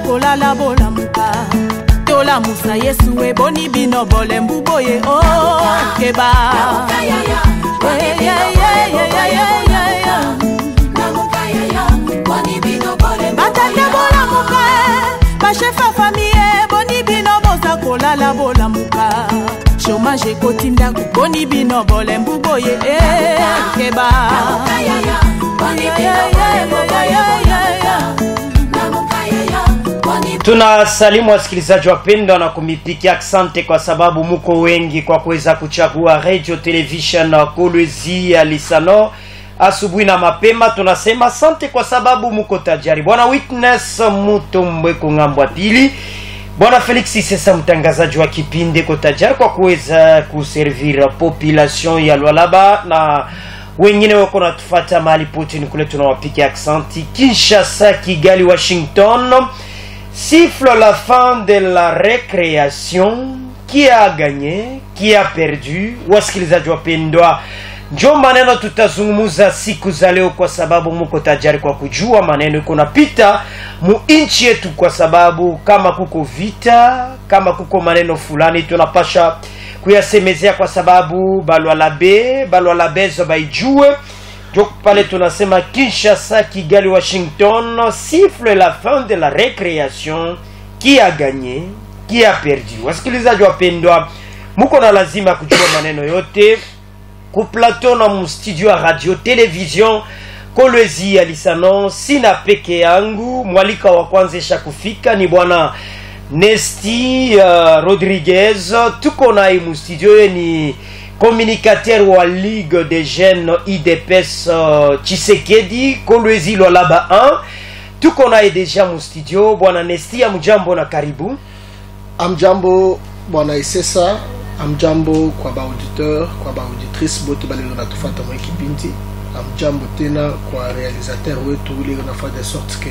kolala bola muka tola musa yesu e boni bino bole mbuboye o keba batande bola muka bachefa famille boni bino boza kolala bola muka chômage kotinda boni bino bole mbuboye keba Tuna salimu wasikilizaji wapendwa na kumipikia asante kwa sababu muko wengi kwa kuweza kuchagua radio television Kolwezi ya Lisano asubuhi na mapema. Tunasema asante kwa sababu muko tajari. Bwana Witness Mutombwe kungambwa pili, Bwana Felix Sesa mtangazaji wa kipindi ko tajari kwa kuweza kuservira population ya Lualaba na wengine wako natufuata mahali pote. Ni kule tunawapikia asante. Kinshasa, Kigali, Washington, siffle la fin de la récréation. Qui a gagné, qui a perdu? Wasikilizaji wapendwa, njo maneno tutazungumuza siku za leo kwa sababu muko tajari kwa kujua maneno kuna pita mu inchi yetu, kwa sababu kama kuko vita, kama kuko maneno fulani tunapasha kuyasemezea kwa sababu balwalabezo baijue. Donc pale tunasema Kinshasa, Kigali, Washington, siffle la fin de la récréation. Qui a gagné, qui a perdu? Wasikilizaji wapendwa, muko na lazima kujua maneno yote ku plateau na mu studio radio television Kolwezi ya Lisano. Sina peke yangu, mwalika wa kwanza kufika ni bwana Nesti Rodriguez. Tuko na mu studio ni communicateur wa Ligue des Jeunes IDPS Tshisekedi Kolwezi Lualaba 1. Tuko na deja mu studio. Bwana Nesti, amjambo na karibu. Amjambo bwana Isesa, amjambo kwa ba auditeur, kwa ba auditrice bote balelo na tufata mwa kipindi. Amjambo tena kwa réalisateur wetu ule na fa de sorte que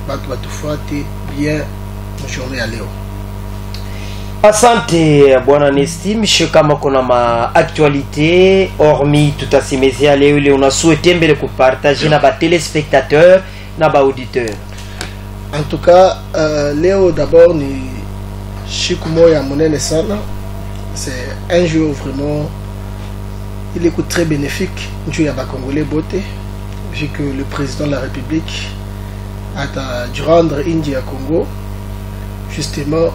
batu batufuate bien journée ya leo. Asante bwana Nesti. Misho, kama kuna ma actualité hormis tutasimezea leo ile una souhaité mbele kupartager na ba téléspectateurs na ba auditeurs? En tout cas, Léo d'abord ni Chikumoya monene sana. C'est un jour vraiment, il est très bénéfique. Nous y a Congolais beauté, vu que le président de la République a dû rendre India Congo. Justement,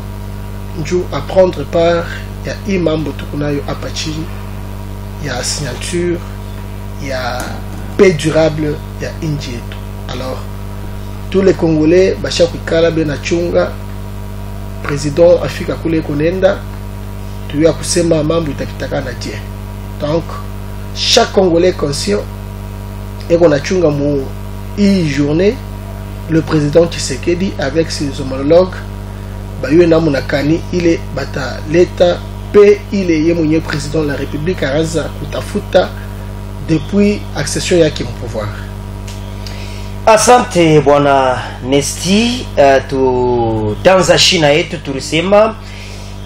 nous à prendre part, il y a Imam Botokunayo Apache, il y a signature, il y a paix durable, il y a India. Alors, tous les Congolais, Bachakou Kala Benachunga, président Afrika Kule Konenda, tu as kusema mambo itapitaka na Dieu. Donc, chaque Congolais conscient et qu'on a chunga mu hii journée, le président Tshisekedi avec ses homologues, bayo na munakani ile bata leta pe ile yemonye président de la République araza kutafuta depuis accession yake mu pouvoir. Asante bwana Nesti. Tu tanza China yetu tulisema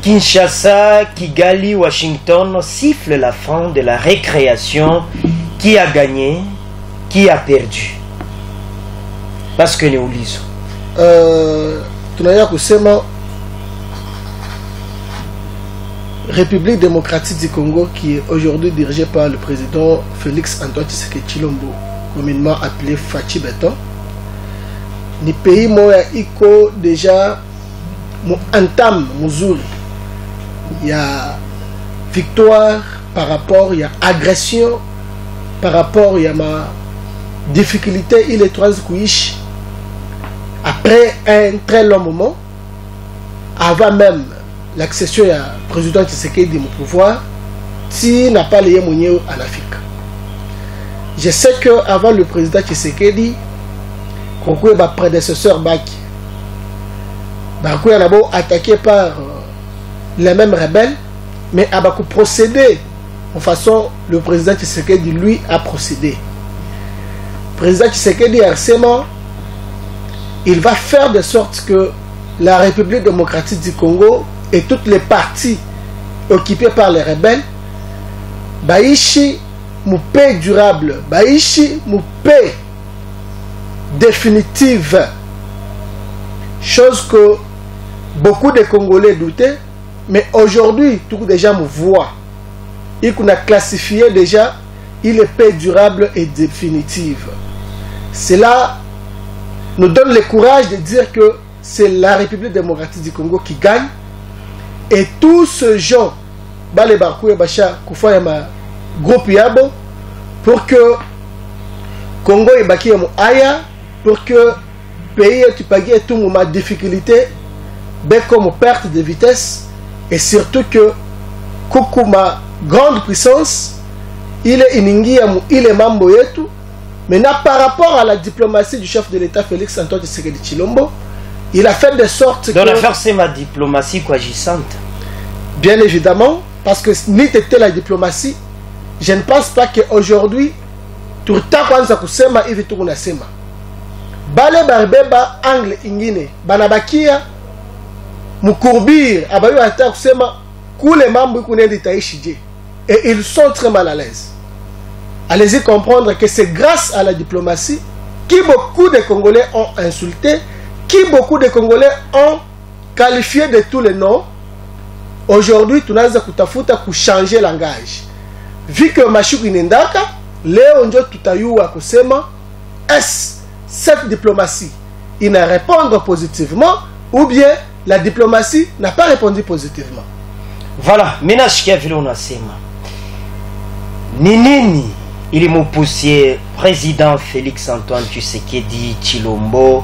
Kinshasa, Kigali, Washington, siffle la fin de la récréation. Qui a gagné, qui a perdu? Parce que ni ulizo tunaya kusema République démocratique du Congo, qui est aujourd'hui dirigée par le président Félix Antoine Tshisekedi Tshilombo, communément appelé Fachi Beton. Ni pays moya iko déjà mo entame muzuri. Il y a victoire par rapport, il y a agression par rapport, il y a ma difficulté, il est trois couiches. Après un très long moment, avant même l'accession du président Tshisekedi au pouvoir, si n'a pas les moyens en Afrique. Je sais que avant le président Tshisekedi, Koko ma prédécesseur Baki, Bako a d'abord attaqué par les mêmes rebelles, mais a procédé en façon le président Tshisekedi lui a procédé. Le président Tshisekedi récemment, il va faire de sorte que la République démocratique du Congo et toutes les parties occupées par les rebelles, Baïchi mou paix durable, Baïchi mou paix définitive. chose que beaucoup de Congolais doutaient, mais aujourd'hui, tout déjà me voit. Il qu'on a classifié déjà, il est paix durable et définitive. Cela nous donne le courage de dire que c'est la République démocratique du Congo qui gagne, et tous ces gens, Bale Barkou et Bacha, Koufoyama, groupe Yabo, pour que Congo et Baki aya, pour que pays tu pagais tout moment difficulté, comme perte de vitesse, et surtout que Koukouma grande puissance, il est iningiamu, il est mambo yetu. Maintenant, par rapport à la diplomatie du chef de l'État Félix Antoine Tshisekedi Tshilombo, il a fait de sorte que... Donc l'affaire c'est ma diplomatie coagissante. Bien évidemment, parce que ni t'étais la diplomatie, je ne pense pas qu'aujourd'hui, tout le temps quand ça kusema, il veut tout kunasema. Bale barbeba angle ingine, banabakia mukourbir, abayu ata kusema, koule mambu kunendi taishije. Et ils sont très mal à l'aise. Allez-y comprendre que c'est grâce à la diplomatie que beaucoup de Congolais ont insulté, que beaucoup de Congolais ont qualifié de tous les noms. Aujourd'hui, tu n'as pas changer le langage. Vu que Machuku Nendaka, Léo Njo Tutayua Kusema, est-ce cette diplomatie, il n'a répondu positivement, ou bien la diplomatie n'a pas répondu positivement. Voilà, maintenant je suis venu à Sema. Ninini, il est mon poussier, président Félix Antoine Tshisekedi Tshilombo,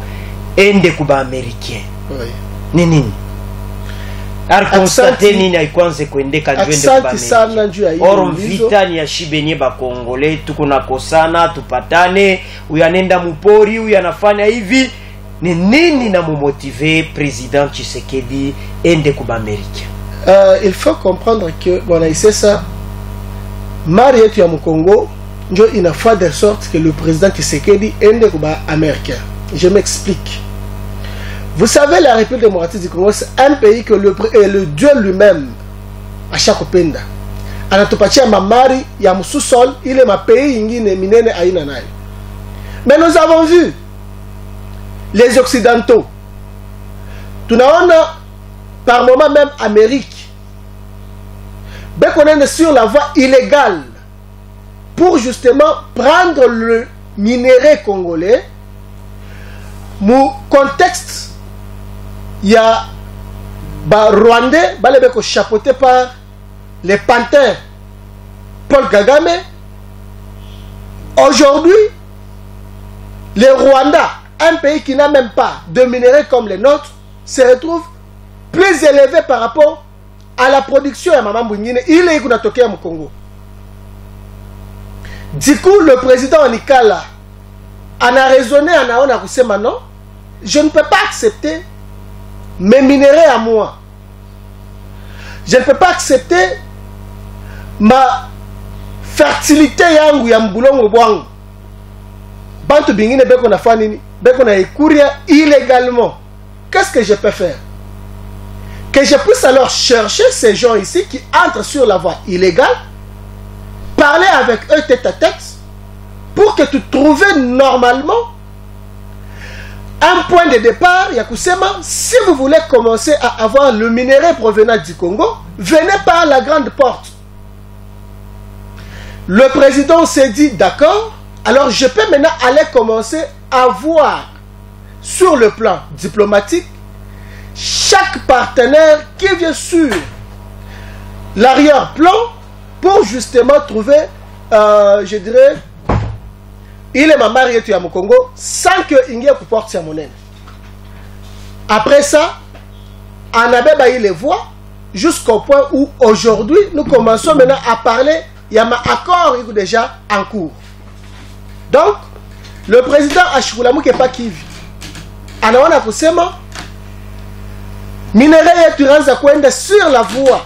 Ndekuba américain. Oui. Ninini. Arkonstaté nini haikuanze kuendeka njwende oro mvitani ya shibenye ba Kongole tuko nakosana tupatane uyanenda mupori uyanafanya hivi ni nini na mumotive président Tshisekedi ende kuba Amerika. Il faut comprendre que bon ici ça Marie ya Congo njo ina fait de sorte que le président Tshisekedi ende kuba Amerika. Je m'explique. Vous savez, la République démocratique du Congo, c'est un pays que le Dieu lui-même, à chaque penda. Anatopatia mamari, ya sous-sol, il est ma pays, ingine minene aïnanaï. Mais nous avons vu les Occidentaux. Tout le monde, par moment même Amérique, ben qu'on est sur la voie illégale pour justement prendre le minerai congolais. Mon contexte, il y a Rwandais, chapeauté par les panthères Paul Kagame. Aujourd'hui, le Rwanda, un pays qui n'a même pas de minerais comme les nôtres, se retrouve plus élevé par rapport à la production de Maman Bounine. Il est toqué au Congo. Du coup, le président Nikala en a raisonné, en a dit maintenant, je ne peux pas accepter mes minéraux à moi. Je ne peux pas accepter ma fertilité yangu ya mbulongo bwangu. Bantu bingine beko na fanini, beko na ekuria illégalement. Qu'est-ce que je peux faire? Que je puisse alors chercher ces gens ici qui entrent sur la voie illégale, parler avec eux tête à tête, pour que tu trouves normalement un point de départ, Yakusema, si vous voulez commencer à avoir le minerai provenant du Congo, venez par la grande porte. Le président s'est dit, d'accord, alors je peux maintenant aller commencer à voir sur le plan diplomatique chaque partenaire qui vient sur l'arrière-plan pour justement trouver, je dirais, il est ma mariée à mon Congo sans que il y ait porte sa monnaie. Après ça, Anabeba il les voit jusqu'au point où aujourd'hui nous commençons maintenant à parler. Il y a un accord déjà en cours. Donc, le président Ashkoulamou qui n'est pas Kivi. Anawana kusema minerai yetu ranza kwenda sur la voie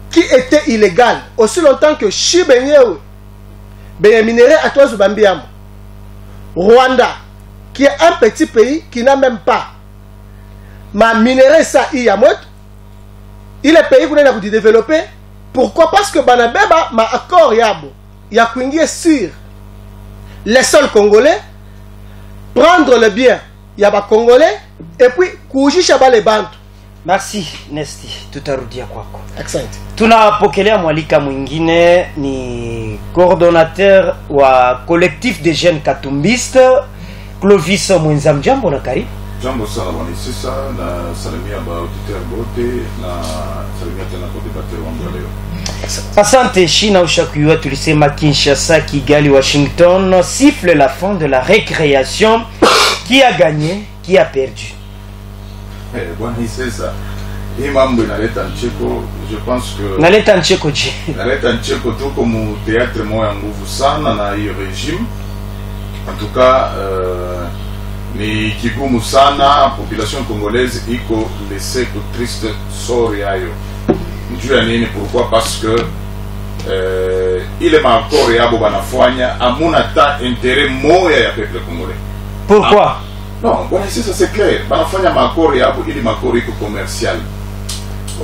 qui était illégale aussi longtemps que Shibenyewe. Ben minerai à toi Zubambiamo. Rwanda, qui est un petit pays qui n'a même pas ma minerai ça il y a mot. Il est pays qu'on a développé. Pourquoi? Parce que Banabeba ma accord yabo. Il y a qu'un sur les sols congolais, prendre le bien, il y a des Congolais et puis kuujisha bale bantu. Merci Nesti, tutarudia kwako. Asante. Tunapokelea mwalika mwingine ni coordonnateur wa collectif des jeunes katumbistes Clovis Mwenza. Mjambo na karibu. Jambo sana bwana Isisa, na salimia ba auditeur bote na salimia tena kwa debateur wangu leo. Asante. Shina ushakuwa tulisema Kinshasa, Kigali, Washington siffle la fin de la récréation. Qui a gagné, qui a perdu? Bwana Isisa, hii mambo inaleta ncheko. Je pense que naleta ncheko je? Naleta ncheko tu comme théâtre moya nguvu sana na hiyo régime. En tout cas, ni kigumu sana. Population congolaise iko laissée pour triste sort yayo. Njuu ya nini? Pourquoi? Parce que ile maakoro yabo banafanya amuna ta intérêt moya ya peuple congolais. Pourquoi? Non, bon, ici ça c'est clair. Banafanya maakoro yabo ili maakoro iko commercial.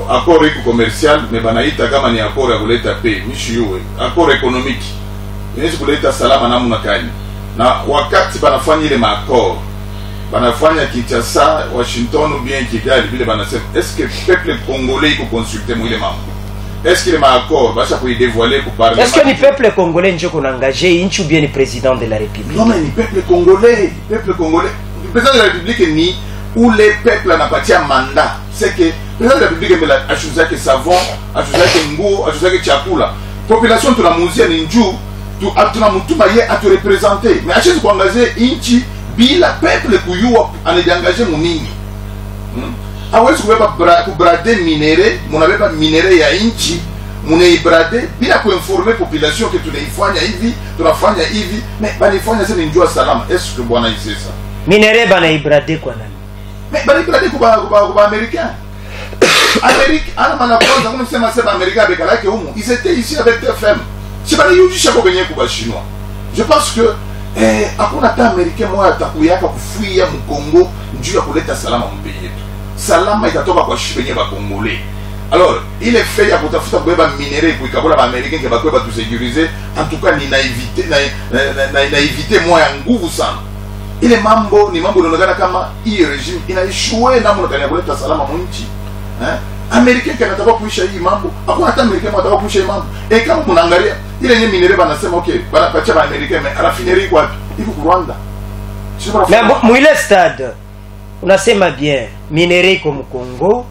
Akoro iko commercial, mais banaita kama ni akoro ya kuleta pay, nishiwe. Akoro économique. Inaweza kuleta salama namna gani? Na wakati banafanya ile maakoro, banafanya Kinshasa, Washington ou bien Kigali, bile banasema, est-ce que le peuple congolais iko consulter mwile mambo? Est-ce que les accords va chaque dévoiler pour parler? Est-ce que le peuple congolais n'est pas engagé, ou bien le président de la République? Non, mais le peuple congolais, le président de la République ni où les peuples n'ont pas un mandat. C'est que le président de la République a choisi que savon, a choisi que ngou, a choisi que chakula. Population de la Mousia n'injou, tu as tout maillé à te représenter. Mais à chaque fois engagé, inchi, bila peuple kuyua en est engagé moumini. Hawezi kubrade minere, munabeba minere ya inchi, munaibrade bila kuinformer population que tunaifanya hivi, tunafanya hivi, mais banifanya sasa njua salama. Est-ce que bwana Isesa? Minere banaibrade kwa nani? Mais banaibrade kwa américain. Amérique, ana mana kwanza kuna msema sema Amerika bekala yake humu. Ils étaient ici avec TFM. Si bana yujisha kwa benye kwa chinois. Je pense que hakuna ta américain moja atakuyaka kufuia mkongo njuu ya kuleta salama mpei yetu. Salama itatoka kwa shibenye ba Congolais. Alors, il est fait ya kutafuta kubeba minere kuikabola ba américain ke bakweba tu sécuriser. En tout cas ni naivite moya nguvu sana. Ile mambo ni mambo inaonekana kama hii regime inaishue namna gani ya kuleta salama mwinchi. Américain qui nataka kuisha hii mambo, hakuna hata Americain anataka kuisha hii mambo. Kama mnaangalia ile yenye minere banasema okay, banapatia ba Americain mais raffinerie iko wapi? Iko Rwanda. Mais mwile stade unasema bien minere comme Congo,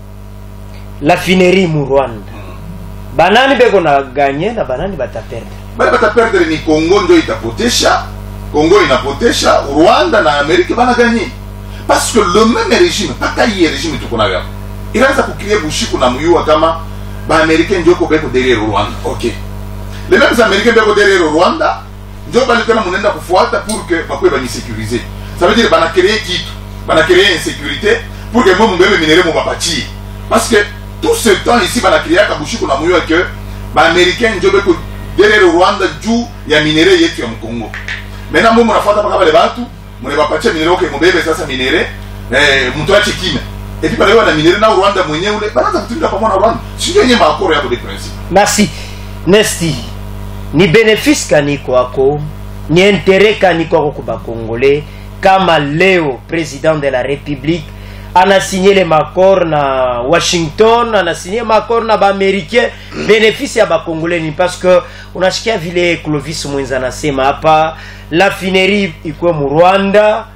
la finerie mu Rwanda. Banani beko na gagner na banani bataperdre. Bataperdre ni Congo ndio itapotesha, Congo inapotesha, Rwanda na Amerika bana gagner. Parce que le même régime, hata hii régime tuko nayo. Inaanza kukiria bushiku na muyua kama ba Americain ndio beko derrière Rwanda. OK. Les mêmes Américains beko derrière Rwanda, ndio bali tena munenda kufuata pour que bakwe ba ni sécuriser. Ça veut dire bana créer kitu. Bana créer insécurité pour que moi mbebe minere mo bapachi. Parce que tout ce temps ici bana créer kabushiku na muyua que ba Américain ndio beko derrière Rwanda juu ya minere yetu ya Mkongo. Maintenant moi mnafuata paka bale batu, mune bapachi minere okay mbebe sasa minere mtuache kimya. Et puis balewa na minere na Rwanda mwenyewe ule banaanza kutumika pamoja na Rwanda. Sio yenyewe maakoro yako de principe. Merci. Nesti. Ni bénéfice kani kwako, ni intérêt kani kwako kwa Congolais kama leo président de la République ana signé les accords na Washington, ana signé accords na ba américain, bénéfice ya ba Congolais ni parce que unashikia vile Clovis Mwenza anasema hapa la finerie iko mu Rwanda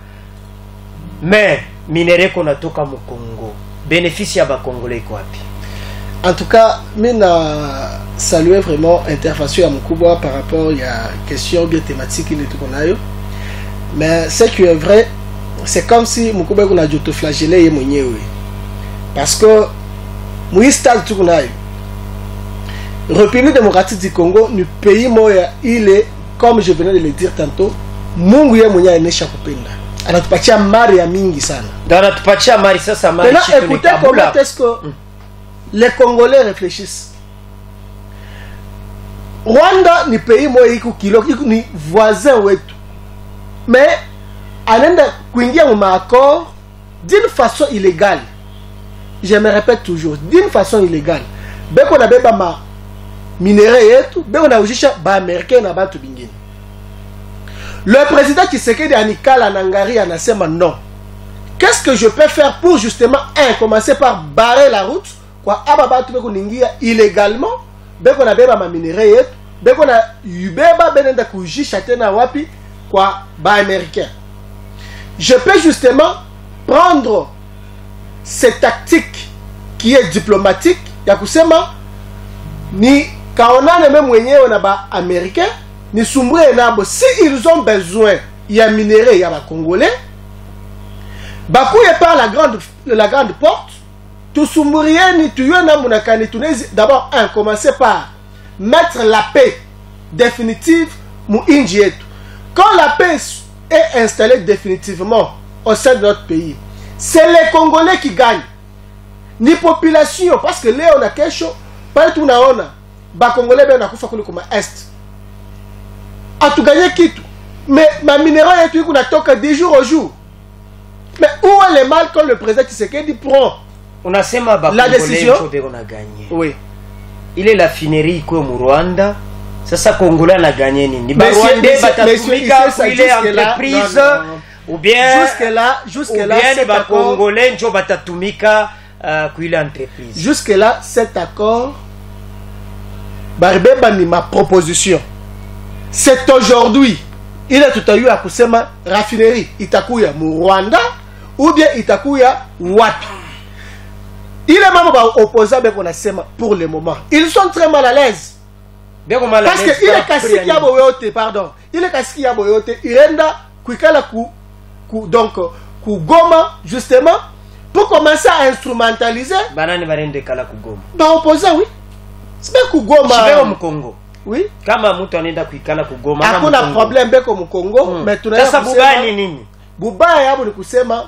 mais minere kona toka mu Congo. Bénéfice ya ba Congolais iko wapi? En tout cas, mina saluer vraiment intervention à Mukubwa par rapport à la question bien thématique qu'il est qu'on a eu. Mais ce qui est vrai, c'est comme si Mukubwa qu'on a dû autoflageller mwenyewe. Parce que muistal tout qu'on a eu. République démocratique du Congo, le pays moya, il est comme je venais de le dire tantôt, Mungu ye mwenyewe anesha kupenda. Anatupatia mari ya mingi sana. Anatupatia mari sasa mari. Maintenant écoutez comment est-ce que les Congolais réfléchissent. Rwanda ni pays moja iko kilo ni voisin wetu. Mais anaenda kuingia mu accord d'une façon illégale. Je me répète toujours, d'une façon illégale. Beko na beba ma minéraux yetu, beko na ujisha ba américain na bantu bingine. Le président Tshisekedi anikala na ngari anasema non. qu'est-ce que je peux faire pour justement, commencer par barrer la route, quoi, ababa tu peux ningia illégalement, beko na beba ma minerai yetu, beko na yubeba benenda kuji chatena wapi, quoi, ba américain. Je peux justement prendre cette tactique qui est diplomatique, ya kusema, ni kaonane même mwenyewe na ba américain, ni sumbre nabo, si ils ont besoin, il y a minerai, il y a ba congolais, bakouye par la grande porte, tout soumbrieni, tu yona munakani, d'abord, commencer par mettre la paix définitive mu injietu. Quand la paix est installée définitivement au sein de notre pays, c'est les Congolais qui gagnent. Ni population, parce que là on a quelque chose, pas tout na ona, ba Congolais ben nakufa kule comme est. A tout gagné kitu. Mais ma minerai est qu'on a toka de jour au jour. Mais où est le mal quand le président Tshisekedi prend la décision? On a gagné. Oui. Il est la finerie comme Rwanda. C'est ça Congolais a gagné. Ni Rwandais batatumika kuile entreprise ou bien jusque là les Congolais njo batatumika kuile entreprise. Jusque là cet accord Barbeba ni ma proposition. C'est aujourd'hui. Il a tout à eu à kusema raffinerie itakuya mu Rwanda ou bien itakuya wapi. Il est même opposé avec on a sema pour le moment. Ils sont très mal à l'aise. Parce que il est cassé ya boyote, pardon. Il est cassé ya boyote, il renda kuikala donc ku Goma justement pour commencer à instrumentaliser. Banane barende kala ku Goma. Ba opposé oui. C'est bien ku Goma. Je vais au Congo. Oui. Kama mtu anaenda kuikala ku Goma. Hakuna problème beko mu Congo, mais tunaweza sasa bubani nini? Bubaya yabo ni kusema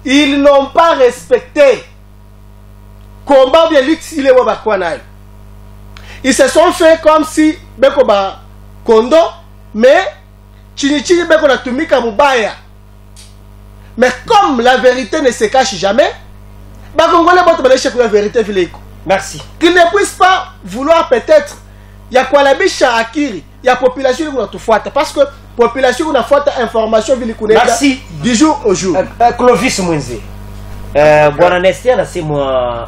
ils n'ont pas respecté combat bien il est wabakwa nayo. Ils se sont fait comme si beko ba kondo mais chini beko na tumika mubaya. Mais comme la vérité ne se cache jamais, ba Congolais bote ba la vérité viléko. Merci. Qu'ils ne puissent pas vouloir peut-être ya kwa la bisha akiri ya population qui natufuata parce que population qui nafuata information vile kunenda du jour au jour. Clovis Mwenze. Bwana Nestia anasema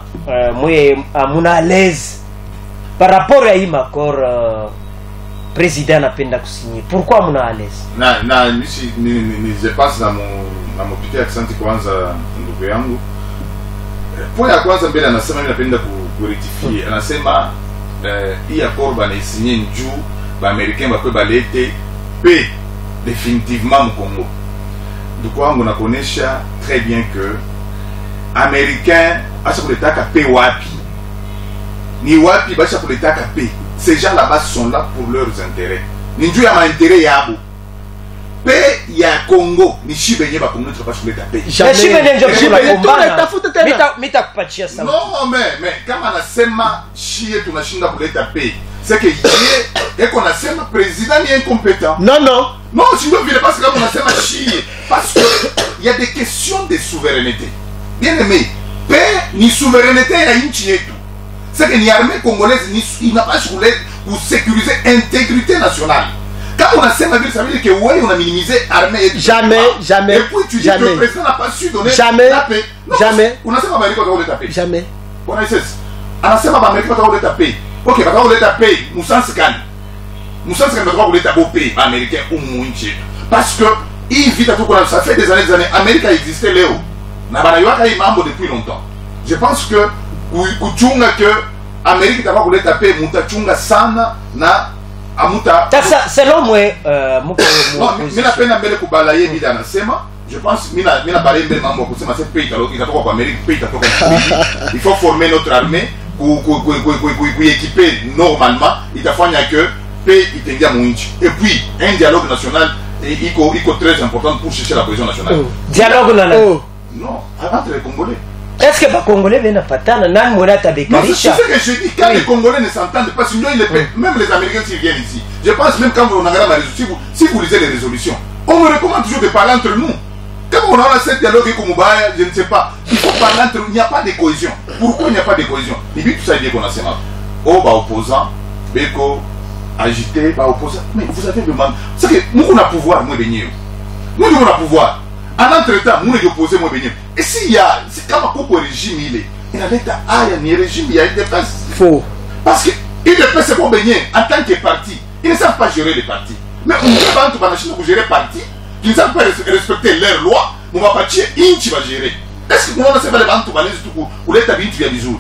mwe amuna à l'aise par rapport à hii accord président anapenda kusigner. Pourquoi amuna à l'aise? Na ni je passe na mon piqué accent kwanza ndugu yangu. Point ya kwanza mbele anasema mimi napenda kurectifier. Anasema hii accord banaisigner njuu ba américain bakwe balete paix définitivement mu Congo. Donc wangu nakonesha très bien que américain acha kuletaka paix wapi ni wapi bacha kuletaka paix. Ces gens là-bas sont là pour leurs intérêts. Ni njuu ya maintérêt yabo. Paix ya Congo ni shibenye ba Congo tupasha kuleta paix. Shibenye ndio kumbana. Mita kupatia sana. Non mais kama nasema shie tunashinda kuleta paix. C'est que yeye eko nasema président ni incompétent. Non, si vous voulez parce que kama nasema shie parce que il y a des questions de souveraineté. Bien aimé, paix ni souveraineté ya nchi yetu. C'est que ni armée congolaise il n'a pas pour sécuriser l'intégrité nationale. Quand on a ça veut dire que ouais, on a minimisé l'armée. Jamais. Et puis tu dis que le président n'a pas su donner la paix. Non, jamais. On a ça va dire la paix. Jamais. On a ça. On a ça va dire la paix. Ok, va dire la paix. Moussa Sekan va dire la paix américain ou mouinche. Parce que il vit à tout ça fait des années. Amérique a existé Léo. Na bana yoka yi mambo depuis longtemps. Je pense que kuchunga que Amérique va dire la paix mutachunga sana na amuta selon moi mina pena mbele kubalaye bila nasema je pense mina balaye mbele mambo kusema cette pays itatoka kwa Amérique pays itatoka il faut former notre armée équiper normalement itafanya que pays itengia mwinchi et puis un dialogue national iko très important pour chercher la cohésion nationale. Dialogue non entre les Congolais. Est-ce que les Congolais viennent à patana nan morata bekarisha? Non, c'est ce que je dis. Quand les Congolais ne s'entendent pas, sinon même les Américains s'ils viennent ici. Je pense même quand on regarde la résolution, si vous lisez les résolutions, on me recommande toujours de parler entre nous. Quand on a cette dialogue avec Moubaïa, je ne sais pas. Il faut parler entre nous. Il n'y a pas de cohésion. Pourquoi il n'y a pas de cohésion? Et puis tout ça, il dit qu'on a ces mains. Oh, bah opposant, Beko, agité, bah opposant. Mais vous avez demandé. C'est que nous, on a pouvoir, nous, les Nous, on a pouvoir. En entre-temps, nous les opposés, moi, béni. Et s'il y a, c'est comme un régime, il a l'état, il y a un régime, il y a une dépense. Faux. Parce que UDPS, c'est bon, béni, en tant que parti, ils ne savent pas gérer les partis. Mais on ne peut pas en Chine pour gérer les partis, qui ne savent pas respecter leurs lois, on va partir, Inchi va gérer. Est-ce que nous, on ne sait pas les banques ou les tabines, tu viens du jour?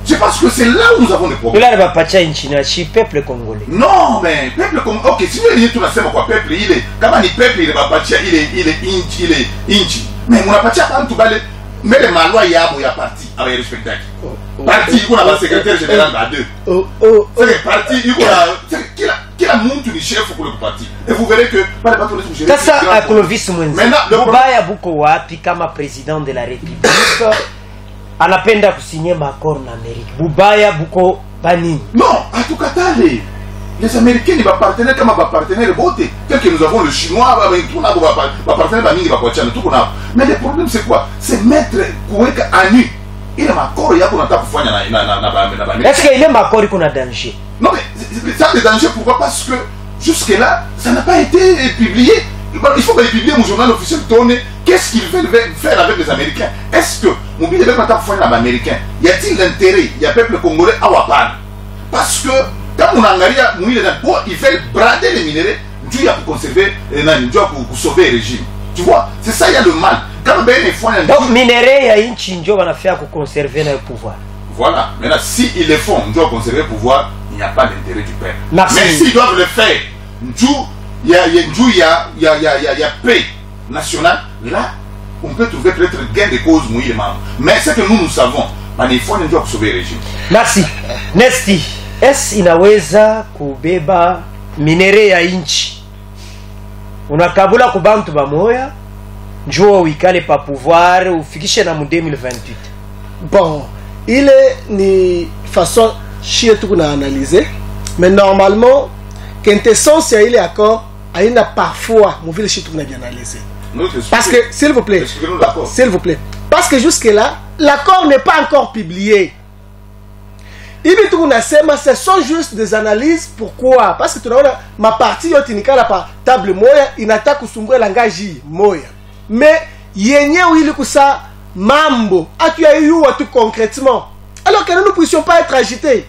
Je pense que c'est là où nous avons des problèmes. Là, il va pas Inchi, peuple congolais. Non, mais peuple congolais. Ok, si nous tout le quoi peuple, il est. Comment il peuple, il va partir, il est Inchi. Mais on a parti à tout balai. Mais les malois, il y a parti avec le spectacle. Parti, il y a le secrétaire général à deux. C'est parti, il y a qui a monté le chef pour le parti. Et vous verrez que pas les bateaux de gérer. Ça, à Clovis Mwenzi. Maintenant, le Boubaïa Boukowa, puis comme président de la République. Anapenda kusigner accord en Amérique. Boubaïa Bouko Bani. Non, à tout cas, les Américains ne sont pas partenaires comme pas partenaires beauté. Tel que nous avons le Chinois, tout n'a pas partenaire Bani, tout n'a. Mais le problème c'est quoi? C'est mettre Koueka à nu. Il est accord, il y a qu'on a pour faire na. Est-ce qu'il est accord qu'on a danger? Non mais ça des dangers pourquoi? Parce que jusque là, ça n'a pas été publié. Il faut publier mon journal officiel tourné. Qu'est-ce qu'ils veulent faire avec les Américains? Est-ce que mon billet de maintenant pour les Américains, y a-t-il l'intérêt? Il y a peuple congolais à Wapan. Parce que quand on a ils veulent brader les minéraux, Dieu a pour conserver, pour sauver le régime. Tu vois, c'est ça, il y a le mal. Quand ben les fois, donc minéraux, il y a une chinjo on a fait pour conserver le pouvoir. Voilà. Maintenant, si ils le font, on doit conserver le pouvoir, il n'y a pas d'intérêt du peuple. Merci. Mais s'ils doivent le faire, il y a paix nationale, là, on peut trouver peut-être gain de cause mouillé. Mais c'est que nous savons, il faut nous sauver le régime. Merci. Nesti, est-ce inaweza kubeba minere ya inchi? Unakabula kubantu bamoya, njoo uikale pa pouvoir, ufikishe na mu 2028. Bon, il est ni façon chier tout qu'on a analysé, mais normalement, quintessence il est accord, il y a parfois, mon ville chier tout qu'on a bien analysé. Parce que, s'il vous plaît, parce que jusque-là, l'accord n'est pas encore publié. Ce sont juste des analyses. Pourquoi? Parce que tu as ma partie, la table moya, il n'a pas kusumbre langage moya. Mais, yenye ou il ça mambo, tu as eu tout concrètement. Alors que nous ne puissions pas être agités.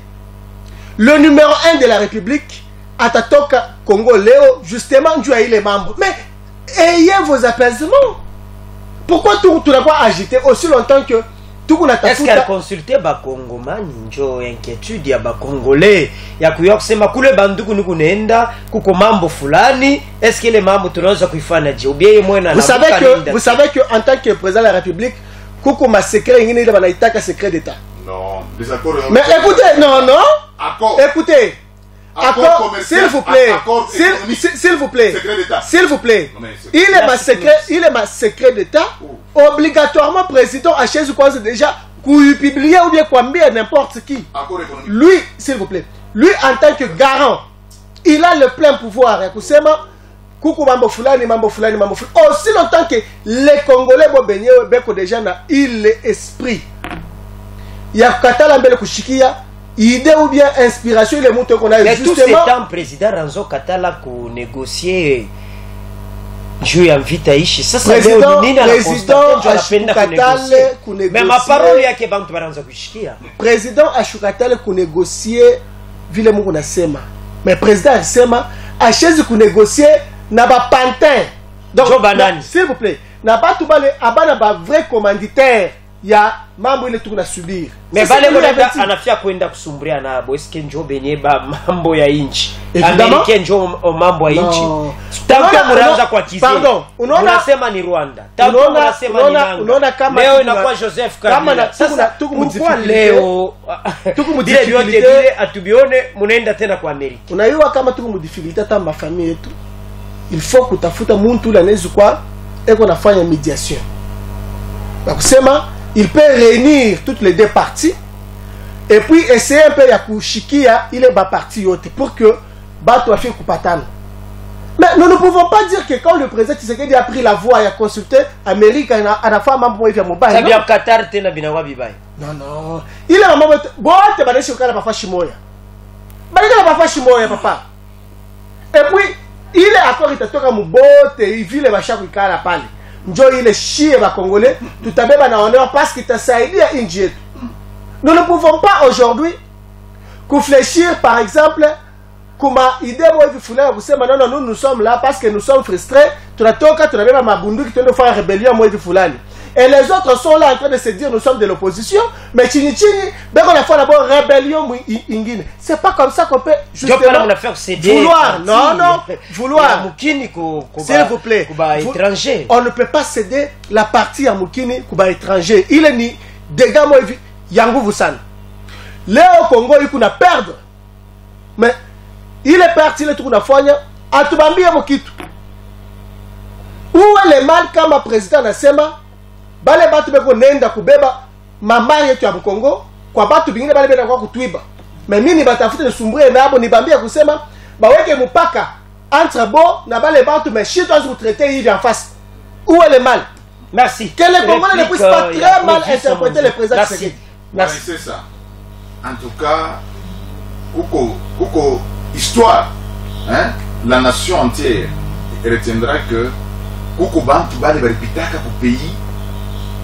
Le numéro 1 de la République, Atatoka Congo Léo, justement, tu as eu les membres. Mais, ayez vos apaisements. Pourquoi tout n'a pas agité aussi longtemps que tout qu'on a tapé? Est-ce qu'elle consulté ba Congomani njo inquiétude ya ba Congolais ya kuya kusema kule banduku nukunenda kuko mambo fulani? Est-ce que les mambo tunaweza kuifanya je? Ou bien mwana vous savez que en tant que président de la République kuko ma secret ngine ile banaitaka secret d'état. Non, des accords. Mais écoutez, non. Accord. Écoutez. Accord, s'il vous plaît, s'il vous plaît, s'il vous plaît, il est ma secret d'état. Obligatoirement, président à chaise quoi c'est déjà publier ou bien combien n'importe qui. Lui, s'il vous plaît, lui en tant que garant, il a le plein pouvoir. Coucou mambo fulani. Aussi longtemps que les Congolais vont baigner beko déjà na il l'esprit. Il y a katala mbele kushikia. Idée ou bien inspiration, il est monté qu'on a mais justement. Mais tout ce temps, président Ranzo Katala pour négocier jouer en vitaishi. Ça c'est président Katala pour négocier. Mais ma parole yake bantu baranza kushikia. Président Ashukatale pour négocier vile mungu nasema. Mais président asema a chaise pour négocier na ba pantin. Donc s'il vous plaît, na ba tout balé abana ba vrai commanditaire. Ya mambo ile tu subir. Mais bale mwenga anafia kwenda kusumburia nabo eske njo benye ba mambo ya inchi. Amerika njo mambo ya inchi. Tangu mnaanza kwa kizi. Pardon, unasema ni Rwanda. Tangu unasema ni Rwanda. Unaona kama leo inakuwa Joseph Kabila. Sasa tukumudifia leo. Tukumudifia vile vile atubione mnaenda tena kwa Amerika. Unaiwa kama tukumudifia hata mafamilia yetu. Il faut kutafuta muntu la nezu kwa eko nafanya médiation. Kusema il peut réunir toutes les deux parties et puis essayer un peu ya kushikia ile ba parti yote pour que bato afie kupatana. Mais nous ne pouvons pas dire que quand le président Tshisekedi a pris la voix et a consulté Amérique à la femme mambo ya mobile. Ça vient Qatar tena binawa bibai. Non. Il est maman bote baneshi okala papa shimoya. Balikala papa shimoya papa. Et puis il est encore itatoka mubote il vile basha kuikala pale. njo ile shie ba Congolais tutabeba na honneur parce que tasaidia inji yetu. Nous ne pouvons pas aujourd'hui réfléchir par exemple kuma idée moi fulani kusema non nous sommes là parce que nous sommes frustrés tunatoka tunabeba mabunduki tuende faire rébellion moi fulani. Et les autres sont là en train de se dire nous sommes de l'opposition, mais chini ben on a fait d'abord rébellion ingine. C'est pas comme ça qu'on peut justement vouloir, vouloir. S'il vous plaît, étranger. On ne peut pas céder la partie à Mukini kuba étranger. Il est ni dégâts moi yangu vusan. Léo Congo il kuna perdre, mais il est parti le tour d'afanya atubambia mokitu. Où est le mal kama président nasema bale batu beko nenda kubeba mamari yetu ya Congo kwa batu bingine bale benda kwa kutuiba. Mais mimi batafute de sumbrie nabo nibambia kusema baweke mpaka entre bo na bale batu mais shit doit se traiter hivi en face. Où est le mal? Merci. Que les Congolais ne puissent pas très mal interpréter le président. Merci. C'est ça. En tout cas, Kouko, histoire, hein, la nation entière retiendra que Kouko Bantu va les répéter pour pays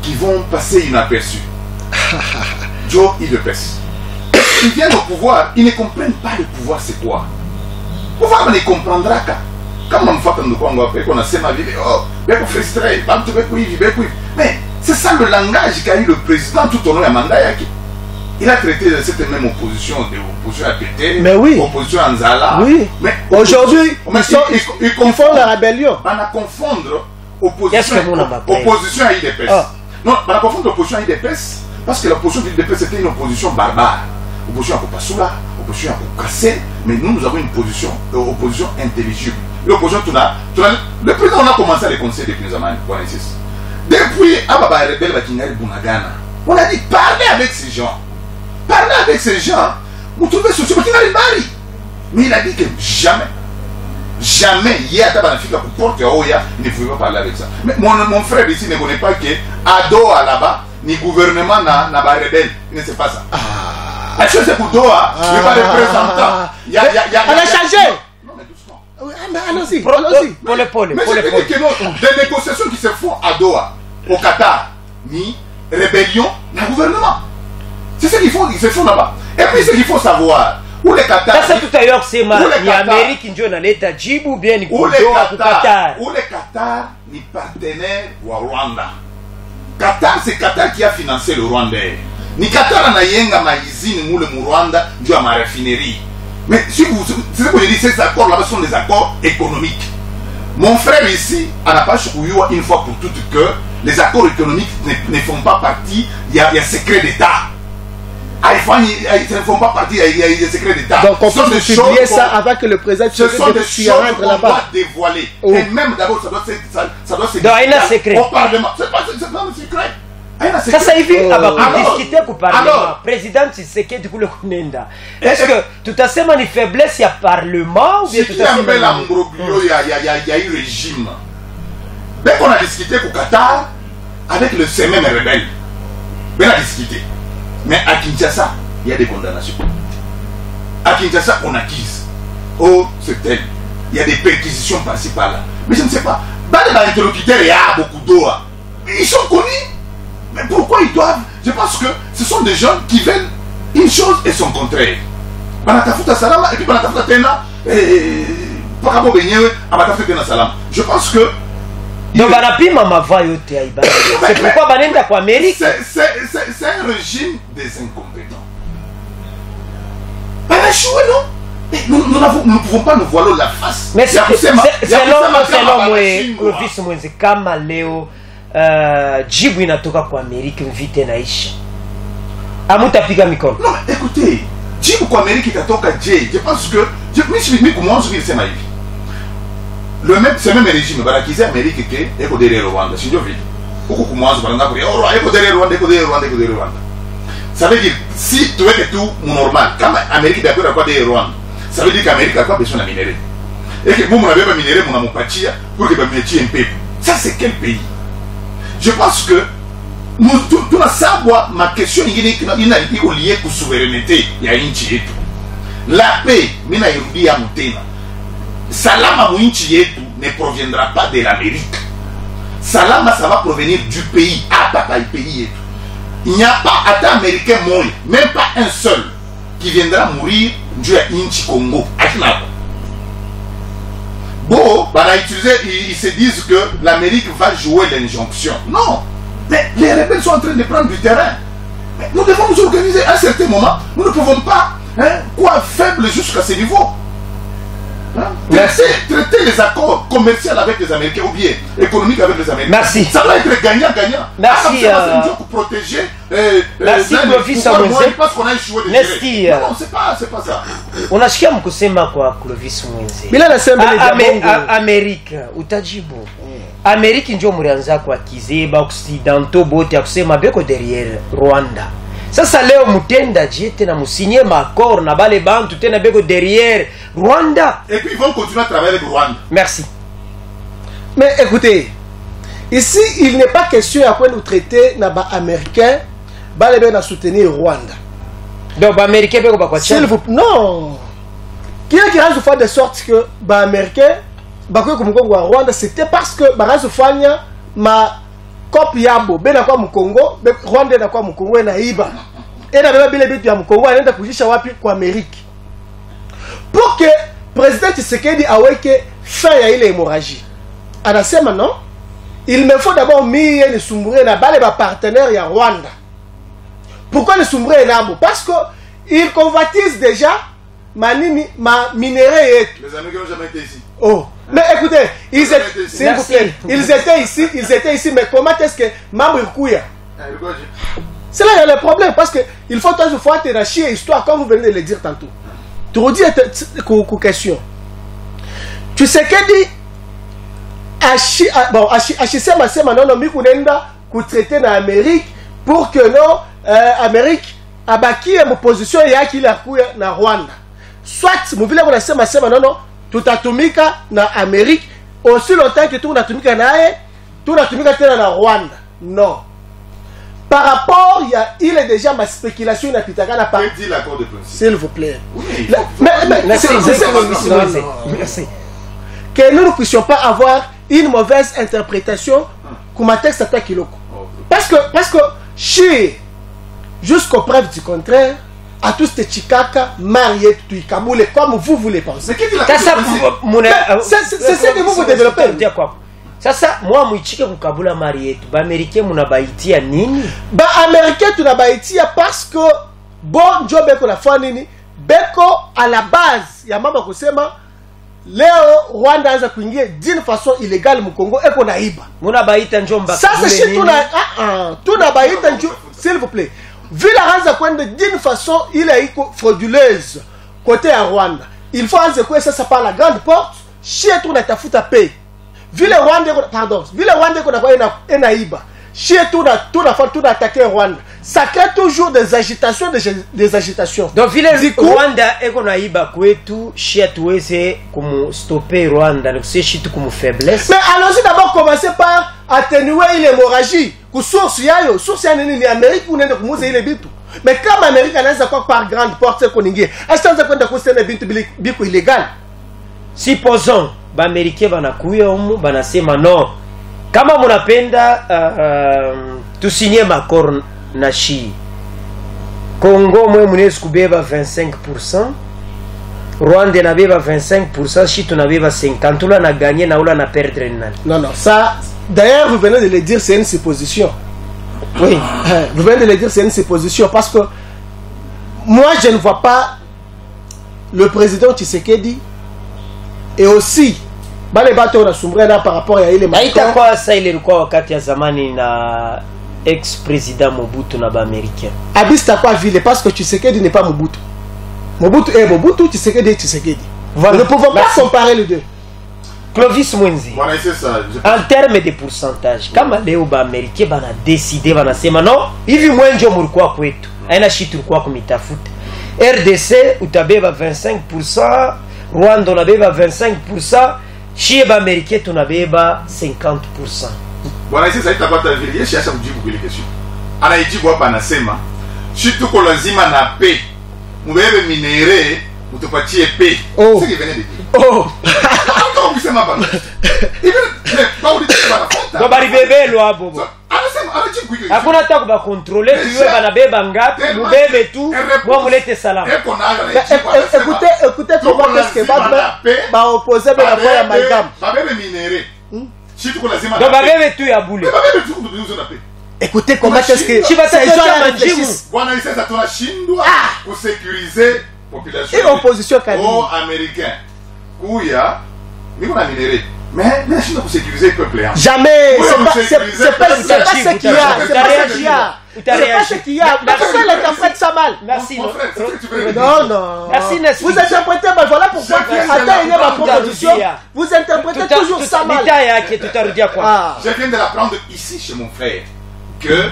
qui vont passer inaperçus. Joe, il le pèse. Ils viennent au pouvoir, ils ne comprennent pas le pouvoir, c'est quoi. Le pouvoir ne comprendra qu'à. Comme on fait nous on a fait ma vidéo, frustré, mais c'est ça le langage qu'a eu le président tout au long de mandat. Il a traité de cette même opposition, opposition à Pété, mais oui. Opposition à Nzala. Oui. Mais aujourd'hui, ils confondent la rébellion. On va confondre opposition à IDPS. Non, on va confondre l'opposition à IDPS parce que l'opposition à IDPS c'était une opposition barbare. Opposition à Kopasula, opposition à Kokassé, mais nous avons une opposition intelligible. L'opposition, le président, on a commencé à les conseiller depuis nos années. Depuis Ababa Rebelle Bakingari Bunagana, on a dit parlez avec ces gens. Parlez avec ces gens. Vous trouvez ce Bakingari Bari. Mais il a dit que jamais, hier, Tabanafika pour porter Oya, il ne pouvait pas parler avec ça. Mais mon frère ici ne connaît pas que Doha là-bas, ni gouvernement n'a pas rebelle. Il ne sait pas ça. Est-ce que c'est pour Doha, il n'est pas représentant. On a changé. Allons-y. Mais je dis que non, des négociations qui se font à Doha, au Qatar, ni rébellion, ni gouvernement. C'est ce qu'ils font, ils se font là-bas. Et puis ce qu'il faut savoir, où les Qatar. Ça tout à l'heure c'est ni Amérique qui joue dans l'État Djibouti ou bien ni Qatar. Où les Qatar, ni partenaire au Rwanda. Qatar, c'est Qatar qui a financé le Rwandais. Ni Qatar n'a yenga ma usine ou le Rwanda, du à ma raffinerie. Mais si vous dites ces accords là-bas sont des accords économiques. Mon frère ici, on n'a pas choisi une fois pour toutes que les accords économiques ne font pas partie, il y a secret d'État. Ils ne font pas partie, il y a des secrets d'État. Donc on peut publier ça avant que le président ce sont des choses qu'on doit dévoiler. Et même d'abord, ça doit se dire au Parlement. C'est pas un secret. Ça signifie discuter au Parlement. Président Tshisekedi pour le Kunenda. Est-ce que tout à fait une faiblesse il y a Parlement ou bien tout à fait il y a eu régime. Dès qu'on a discuté au Qatar avec le CMM rebelle, on a discuté. Mais à Kinshasa, il y a des condamnations. À Kinshasa, on accuse. Oh, c'est tel. Il y a des perquisitions par-ci par-là. Mais je ne sais pas. Les interlocuteurs, il y a beaucoup d'eau. Ils sont connus. Mais pourquoi ils doivent? Je pense que ce sont des gens qui veulent une chose et son contraire. Et puis je pense que donc c'est pourquoi Banenda pour Amérique. C'est un régime des incompétents. On a échoué, non? Nous ne pouvons pas nous voiler la face. Mais selon moi, vice mwenzi kama leo jibu inatoka kwa Amerika mvite naisha. Amutapiga mikono. Non, écoutez, jibu kwa Amerika itatoka je. Je pense que mimi kumwanzo vile sema hivi. C'est même régime barakize Amerika ke eko derrière Rwanda. Sinjo vile. Huko kumwanzo balanga kuri eko derrière Rwanda. Ça veut dire si tu es tout normal, comme Amerika d'accord quoi derrière Rwanda. Ça veut dire qu'Amérique a quoi besoin de minerai. Et que vous m'avez pas minéré mon amopatia pour que vous mettiez un peu. Ça c'est quel pays? Je pense que nous tout na savoir ma question iko liée à la souveraineté ya nchi yetu. La paix mina irudia mutena. Salama mu nchi yetu ne proviendra pas de l'Amérique. salama ça va provenir du pays. Ah, papa, le pays. Il n'y a pas à américain moi, même pas un seul qui viendra mourir du Inchi Congo. Bon, ils se disent que l'Amérique va jouer l'injonction. Non, mais les rebelles sont en train de prendre du terrain. Mais nous devons nous organiser à un certain moment. Nous ne pouvons pas, quoi, faible jusqu'à ce niveau. Traiter les accords commerciaux avec les Américains ou bien économiques avec les Américains. Merci. Ça va être gagnant-gagnant. Merci. Pour protéger. Merci Clovis Mwenze. Parce qu'on a échoué de gérer. Non, c'est pas ça. Unashikia mkusema kwa Clovis Mwenze. Bila nasema Amerika utajibu. Amerika ndio mlianza kwa kizeba occidentaux bote ya kusema beko derrière Rwanda. Sasa leo mutenda je tena musinye accord na bale bantu tena beko derrière Rwanda. Et puis ils vont continuer à travailler avec Rwanda. Merci. Mais écoutez, ici il n'est pas question à quoi nous traiter na ba américain bale ben à soutenir Rwanda. Donc ba américain beko ba kwa s'il vous non. Qui a fait de sorte que ba américain ba ko Kongo wa Rwanda c'était parce que ba razu fanya ma copie yabo bena kwa Mkongo Rwanda na kwa Mkongo na iba ena beba bile bitu ya Mkongo anaenda kujisha wapi kwa Amerika pour que président Tshisekedi aweke fin ya ile hémorragie. Anasema non, il me faut d'abord mie ni sumbure na bale ba partenaire ya Rwanda. Pourquoi le sumbure nabo? Parce que il convoitise déjà manini ma minerai et les Américains n'ont jamais été ici. Oh, mais écoutez, ils étaient, s'il vous plaît, ils étaient ici, mais comment est-ce que Mamouikouya? C'est là il y a le problème, parce que il faut toujours fois te chier histoire, comme vous venez de le dire tantôt. Tu redis une question. Tu sais que dit, Achisema non, non, Mikunenda, ku traiter dans l'Amérique, pour que non, Amérique, abaki une position, il y a qui la couille na Rwanda. Soit, vous voulez qu'on a sema non, non, tout atomika na Amérique aussi longtemps que tout atomika nae tout atomika tena na Rwanda. Non. Par rapport, il est déjà ma spéculation na pitaka na pas. Dit l'accord de principe. S'il vous plaît. Oui, merci. Que nous ne puissions pas avoir une mauvaise interprétation comme un texte attaque Kiloko. Parce que chez jusqu'aux preuves du contraire, à tous ces Chikaka, mariés, Tuikaboule, comme vous voulez penser. C'est ce que vous développez. Sasa moi muichike kukabula mari yetu ba américain munabaitia nini? Ba américain tunabaitia parce que bon job eko na fanya nini? Beko à la base ya mama kusema leo Rwanda anza kuingia d'une façon illégale mu Congo eko naiba. Munabaita njomba. Sasa si tunabaita njomba, s'il vous plaît. Vu la race d'une façon il est frauduleuse côté à Rwanda. Il faut anza quoi ça par la grande porte, chez tout na tafuta paix. Vile Rwanda pardon, vile Rwanda kuna kwa enaiba. Chez tout attaquer Rwanda. Ça crée toujours des agitations. Donc vile Rwanda eko naiba kwetu, chez tuweze kumu stopper Rwanda, donc c'est chitu kumu faiblesse. Mais allons-y d'abord commencer par atténuer l'hémorragie. Ku source yayo nini ni Amérique unaenda kumuza ile bitu. Mais comme Amérique anaanza kwa par grande porte koningie, astanza kwenda kusema bitu biku illégal. Supposons ba Américain banakuya humu banasema no. Kama munapenda tusinye makor na shi. Congo mwe munezi kubeba 25%, Rwanda na beba 25%, shi tunabeba 50%, ula na gagner na ula na perdre nani. Non, ça, d'ailleurs vous venez de le dire, c'est une supposition. Oui. Vous venez de le dire, c'est une supposition, parce que moi je ne vois pas le président Tshisekedi et aussi bale bato na sumbrena par rapport à ile Macron. Haitakuwa ça ile ilikuwa wakati ya zamani na ex-président Mobutu na ba américain. Abista kwa vile parce que Tshisekedi n'est pas Mobutu. Mobutu est Mobutu, Tshisekedi est Tshisekedi. Voilà. Nous ne pouvons pas comparer les deux. Clovis Mwenze. Voilà, c'est ça. En termes de pourcentage, kama leo ba américain bana décider bana sema non, hivi mwenjo mulikuwa kwetu. Haina shit tulikuwa kumitafuta. RDC utabeba 25%, Rwanda unabeba 25%, chez ba américain tunabeba 50%. Voilà, c'est ça itapata vile yeye acha kujibu kile question. Anaijibu hapa anasema, "Si tuko lazima na paix. Mbebe minere, utupatie paix." Oh. C'est ce qu'il venait de dire. Oh. Comment vous savez pas? Il veut pas vous dire que ça va Donc bari lelo abobo. Hakuna hata kuba contrôler tuwe banabeba ngapi, mubebe tu, mwa mulete salama. Écoutez comment qu'est-ce que va opposer la voie amalgame. Babebe minéré. Donc babebe tu ya boule. Écoutez comment qu'est-ce que ces gens réfléchissent. Bwana isasa tunashindwa kusécuriser population. Et opposition kanini. Oh américain. Kuya niko na minéré. Mais nashindwa kusécuriser peuple hein. Jamais. C'est pas ce qu'il y a. C'est pas ce qu'il y a. C'est pas ce qu'il y a. Pourquoi l'interprète ça mal? Merci. Non. Merci. Vous interprétez mal. Voilà pourquoi attends, il y a ma proposition. Vous interprétez toujours ça mal. Je viens de l'apprendre ici chez mon frère que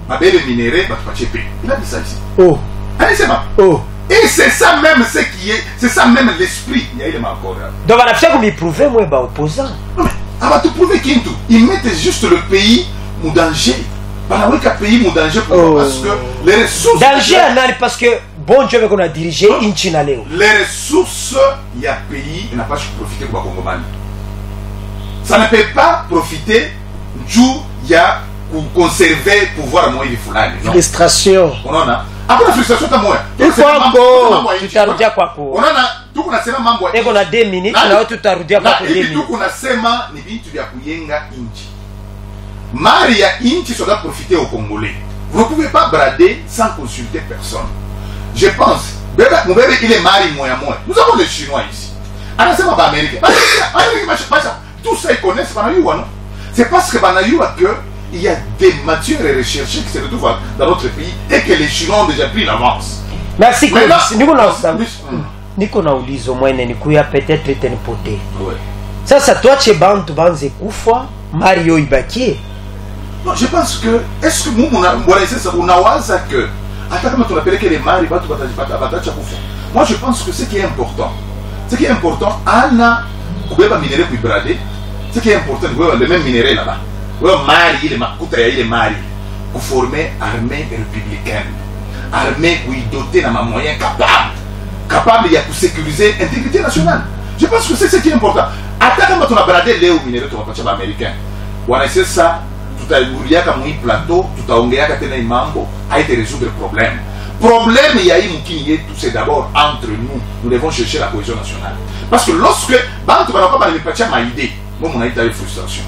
ma belle minérée va te payer. Il a dit ça ici. Oh. Allez, c'est ma. Oh. Et c'est ça même ce qui est, c'est ça même l'esprit. Il y a eu encore. Donc on a fait comme il prouvait moi bah opposant. Non mais on va te prouver Kintu. Ils mettent juste le pays en danger. Banaweka pays en danger pour parce que les ressources. Danger parce que bon Dieu qu'on a dirigé Inchina Léo. Les ressources, il y a pays, il n'a pas profité pour Congomani. Ça ne peut pas profiter du il y a pour conserver le pouvoir à moyen de Fulani. Frustration. On en a. Après la frustration, t'as moins. Il faut encore. Tu t'as redit à quoi pour? On en a. Tout qu'on a sema mambo. Dès qu'on a 2 minutes, on a tout à redit à quoi pour 2 minutes. Tout qu'on a sema ni bintu vya kuyenga inchi. Mari ya inchi ça doit profiter aux Congolais. Vous ne pouvez pas brader sans consulter personne. Je pense. Mon bébé il est mari moyen moins. Nous avons les Chinois ici. Alors c'est pas américain. Tout ça ils connaissent pas non. C'est parce que Banayua que il y a des matières recherchées qui se retrouvent dans notre pays et que les Chinois ont déjà pris l'avance. Merci. Niko na ulizo mwene ni kuya peut-être tenipote. Ouais. Sasa tuache bantu banze kufa Mario ibakie. Non, je pense que est-ce que unawaza que hata kama tunapeleke les mari batu batacha kufa. Moi je pense que ce qui est important ana kubeba minéraux kuibrade. Ce qui est important c'est le même minerai là-bas. Ouais, mari il est makuta il est mari pour former armée républicaine. Armée où il doté dans moyens capable de sécuriser l'intégrité nationale. Je pense que c'est ce qui est important. Attends quand on a bradé les minéraux tu vas pas américain. Voilà c'est ça. Tout a eu comme un plateau, tout a ongea katena mambo a été résoudre le problème. Problème il y a eu mukini tout c'est d'abord entre nous. Nous devons chercher la cohésion nationale. Parce que lorsque bantu va pas me partir ma idée, moi on a été à frustration.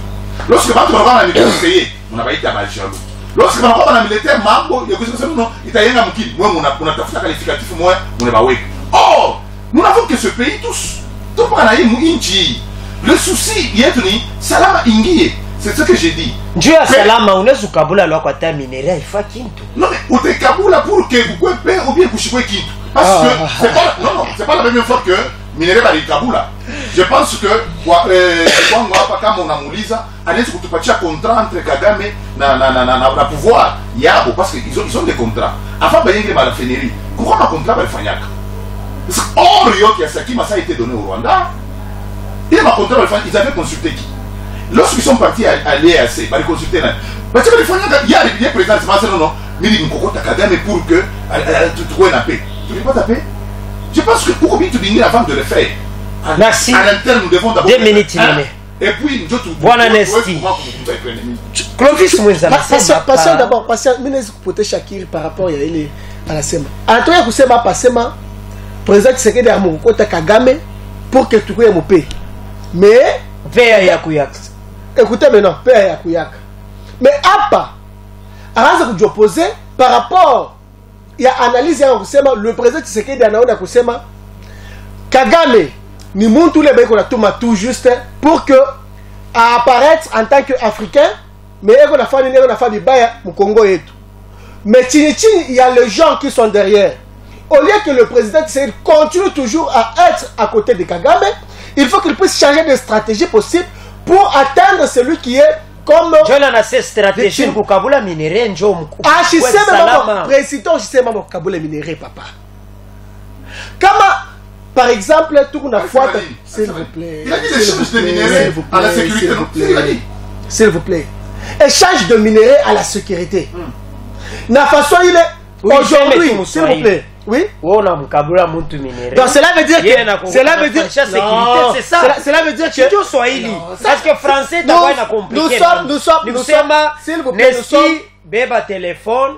Lorsque bantu va pas me conseiller, on a pas été à mal jaloux. Lorsque bantu va pas militaire mambo, il y a que ça non, italien mukini, moi on a tafuta qualificatif moi on est pas wek. Or, nous n'avons que ce pays tous. Tout pour aller mouinchi. Le souci, il y a tenu salama ingie. C'est ce que j'ai dit. Dieu a salama, on est sous Kabula alors qu'on t'a minéré, il faut Kintu. Non mais on est Kabula pour que vous pouvez payer ou bien pour chier Kintu. Parce que c'est pas non, c'est pas la même fois que minéré va aller Kabula. Je pense que quand on va pas comme on a Mouliza, allez se kutupatia contrat entre Kagame na pouvoir. Yabo parce qu'ils ont des contrats. Avant bayengi ma la fenerie. Pourquoi ma contrat va fanyaka? Or, Yasaki Massa a été donné au Rwanda. Il m'a contré, ils avaient consulté qui? Lorsqu'ils sont partis à l'EAC, ils ont consulté là. Il y a les présidents, non, mais ils m'ont Kagame pour que tu trouves la paix. Tu ne veux pas taper? Je pense que pour bien te dire avant de le faire. Merci. À l'interne, nous devons d'abord. 2 minutes, et puis, nous devons. Voilà, Nesti. Clovis Mouenza. Patient d'abord, patient, nous pouvons Shakir par rapport à la SEMA. Antoine Kusema, Passema. Président Tshisekedi a mon côté Kagame pour que tu mon paix. Mais Pea Yakuyak. Écoutez maintenant, Pea Yakuyak. Mais apa, à vous opposer par rapport, il y a analyse le président Tshisekedi a Kusema Kagame ni moun tous les mecs qu'on a tout juste pour que à apparaître en tant qu'Africain, mais on a fait du baya au Congo et tout. Mais il y a les gens qui sont derrière. Au lieu que le président continue toujours à être à côté de Kagame, il faut qu'il puisse changer de stratégie possible pour atteindre celui qui est comme... Je n'en ai cette stratégie pour Kabula minéré, ah, je sais même, président, je sais même Kabula minéré, papa. Comment, par exemple, tout qu'on a fait... S'il vous plaît. Il a dit l'échange de minéraux à la sécurité. S'il vous plaît. Échange de minéraux à la sécurité. La façon, il est... Aujourd'hui, s'il vous plaît. Oui. On a mkabula muntu minere. Donc cela veut dire que cela veut dire c'est ça. Cela veut dire que tout Swahili. Parce que français t'as pas compliqué. Nous sommes s'il vous plaît nous sommes beba téléphone.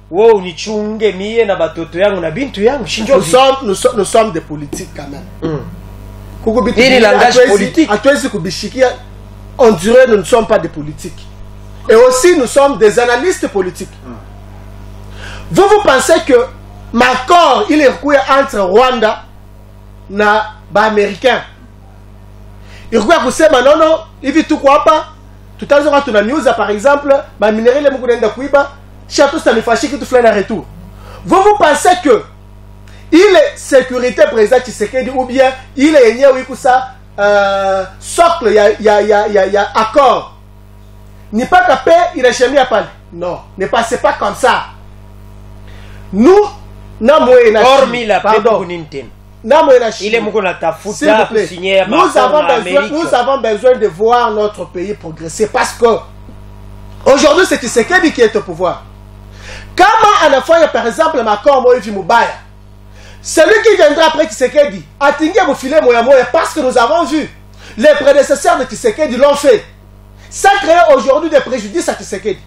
Wow unichunge mie na batoto yangu na bintu yangu shinjo. Nous sommes des politiques quand même. Il langage politique. On dirait que nous ne sommes pas des politiques. Et aussi nous sommes des analystes politiques. Vous pensez que l'accord il est entre Rwanda et l'Américain. Il regarde que c'est non, il vit tout quoi pas. Tout à l'heure, tu as news par exemple, les minéraux les moukoudens de Kuiba, château ça me fâche que tu fais un retour. Vous pensez que il est sécurité président Tshisekedi ou bien il est né oui que ça socle il y a accord. N'est pas capé, il est jamais à parler. Non, ne passez pas comme ça. Nous hormis la Nintendo. Il est nous avons besoin de voir notre pays progresser parce que aujourd'hui c'est Tshisekedi qui est au pouvoir. Comment à la fois par exemple Macron Moïse Moubaya, celui qui viendra après Tshisekedi a tingé vous filer moya parce que nous avons vu les prédécesseurs de Tshisekedi l'ont fait. Ça crée aujourd'hui des préjudices à Tshisekedi.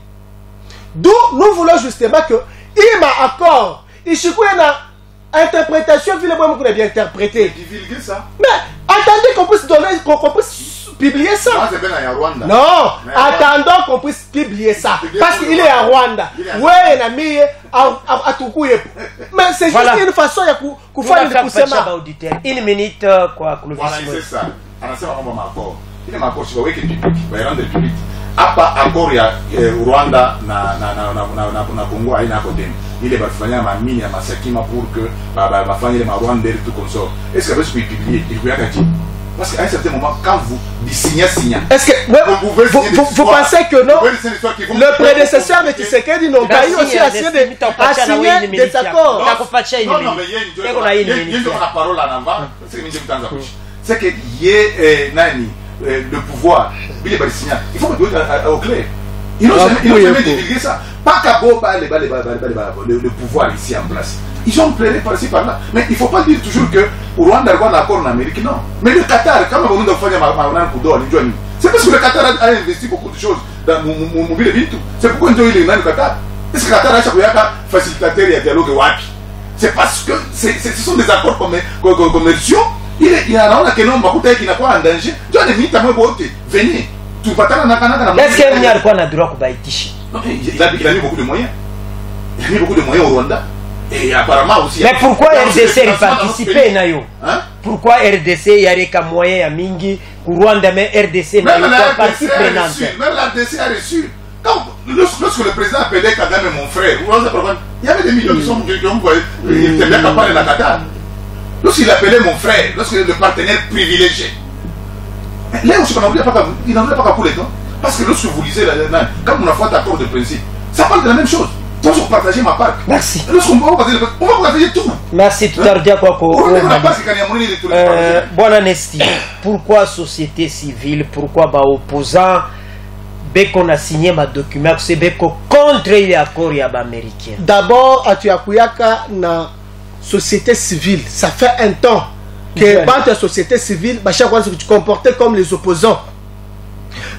D'où nous voulons justement que il m'a accord. Il y a une interprétation, il faut bien interpréter. Divulguer ça. Mais attendez qu'on puisse donner, qu'on puisse publier ça. Non, attendons qu'on puisse publier ça. Parce qu'il est à Rwanda. Oui, il a mis à Toukouye. Mais c'est juste une façon de faire une poussée. Une minute, quoi, voilà, c'est ça. On a fait un accord. Il y a un accord sur le public. Il y a un public. Hapa accord ya Rwanda na Congo aina côté il est bafanya ma mine ya masakima pour que bafanya les Rwanda et tout comme ça. Est-ce que vous pouvez publier il faut dire parce qu'à un certain moment quand vous signez est-ce que vous pensez que non le prédécesseur de Tshisekedi n'ont pas eu aussi à signer des accords. Non mais il y a une parole en avant c'est que y nani le pouvoir, il faut que au clair. Ils n'ont jamais divulgué ça. Pas qu'à le pouvoir ici en place. Ils ont plaidé par-ci par-là. Mais il ne faut pas dire toujours que Rwanda a un accord en Amérique, non. Mais le Qatar, quand on a fait c'est parce que le Qatar a investi beaucoup de choses dans mon mobile et tout. C'est pourquoi ils ont eu le Qatar. Est-ce que le Qatar a facilitateur et dialogue WAPI? C'est parce que ce sont des accords commerciaux. Il y a un qui n'a pas en danger. Tu as des minutes à moi pour venir. Tu vas t'en aller. Est-ce qu'il y a quoi droit pour Haïti? Il a mis beaucoup de moyens. Il a mis beaucoup de moyens au Rwanda. Et apparemment aussi. Mais pourquoi RDC y participer, Nayo? Pourquoi RDC y a des moyens à Mingi pour Rwanda, mais RDC n'a pas partie prenante? Même la RDC a reçu. Lorsque le président appelait Kagame mon frère, il y avait des millions qui sont envoyés. Il était bien capable de la Qatar. Lorsqu'il appelait mon frère, lorsqu'il est le partenaire privilégié, là aussi, il n'en voulait pas qu'à pour les temps. Parce que lorsque vous lisez, quand on a fait un accord de principe, ça parle de la même chose. Moi, je partager ma part. Merci. Lorsqu'on va partager tout. Merci, tout à l'heure. Bon, Anesti, pourquoi société civile, pourquoi opposants, dès qu'on a signé ma document, c'est contre les accords américains? D'abord, à Tuyakuyaka, na société civile, ça fait un temps que dans la société civile, chaque fois que tu comportais comme les opposants.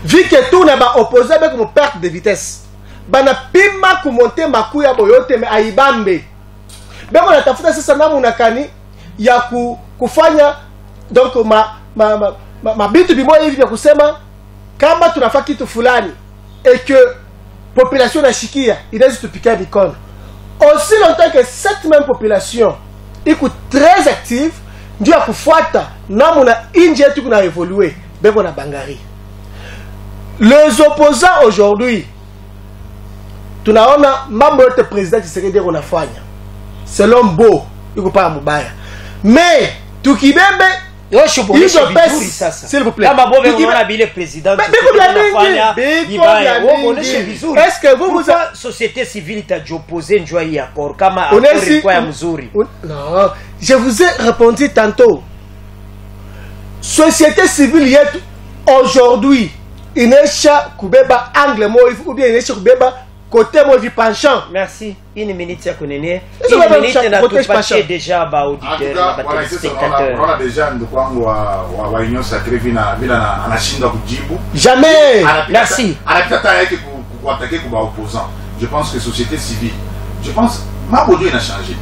Vu que tout n'est pas opposé avec une perte de vitesse. Bana pima kumonte makuya boyote me aibambe. Bema natafuta sasa namu nakani ya kufanya donc ma bitu bimoya hivi ya kusema kama tunafanya kitu fulani et que population nashikia inaweza tupikia mikono. Aussi longtemps que cette même population est très active, Dieu a kufuata namuna inji yetu kuna évoluer beko na bangari. Les opposants aujourd'hui tunaona mambo yote président Tshisekedi anafanya selon Bo iko pa mubaya. Mais tukibembe s'il vous plaît. Est-ce que vous société civile t'a opposé un accord comme non, je vous ai répondu tantôt. Société civile aujourd'hui, il n'est pas kubeba angle ou bien il n'est pas kubeba côté moi du penchant. Merci. Une minute ya konene. Est-ce que Une minute na protège tupatie penchant? déjà ba En tout auditeur cas, na voilà, ba sasa téléspectateur. unaona deja ndugu wangu wa Union Sacrée vina anashindwa kujibu. Jamais. Merci. Anapita hata yake kuattaquer kwa opposant. Je pense que société civile, je pense Mabodio il a changé.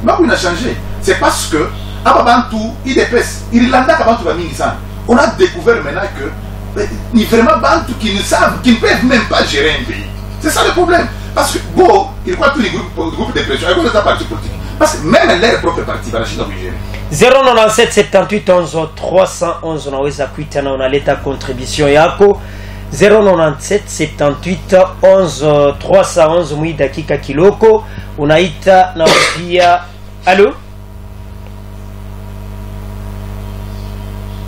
Mabodio il a changé. C'est parce que Ababantu, IDPS, Irlanda Kabantu va mingi sana. On a découvert maintenant que il y a vraiment Bantu qui ne savent, qui ne peuvent même pas gérer un pays. C'est ça le problème. Parce que Go, il croit tous les groupes de pression, il croit les partis politiques. Parce que même leur propre parti va la Chine gérer. 097 78 11 311 unaweza kuita na unaleta contribution yako 097 78 11 311 mwi dakika kiloko unaita na pia. Allô,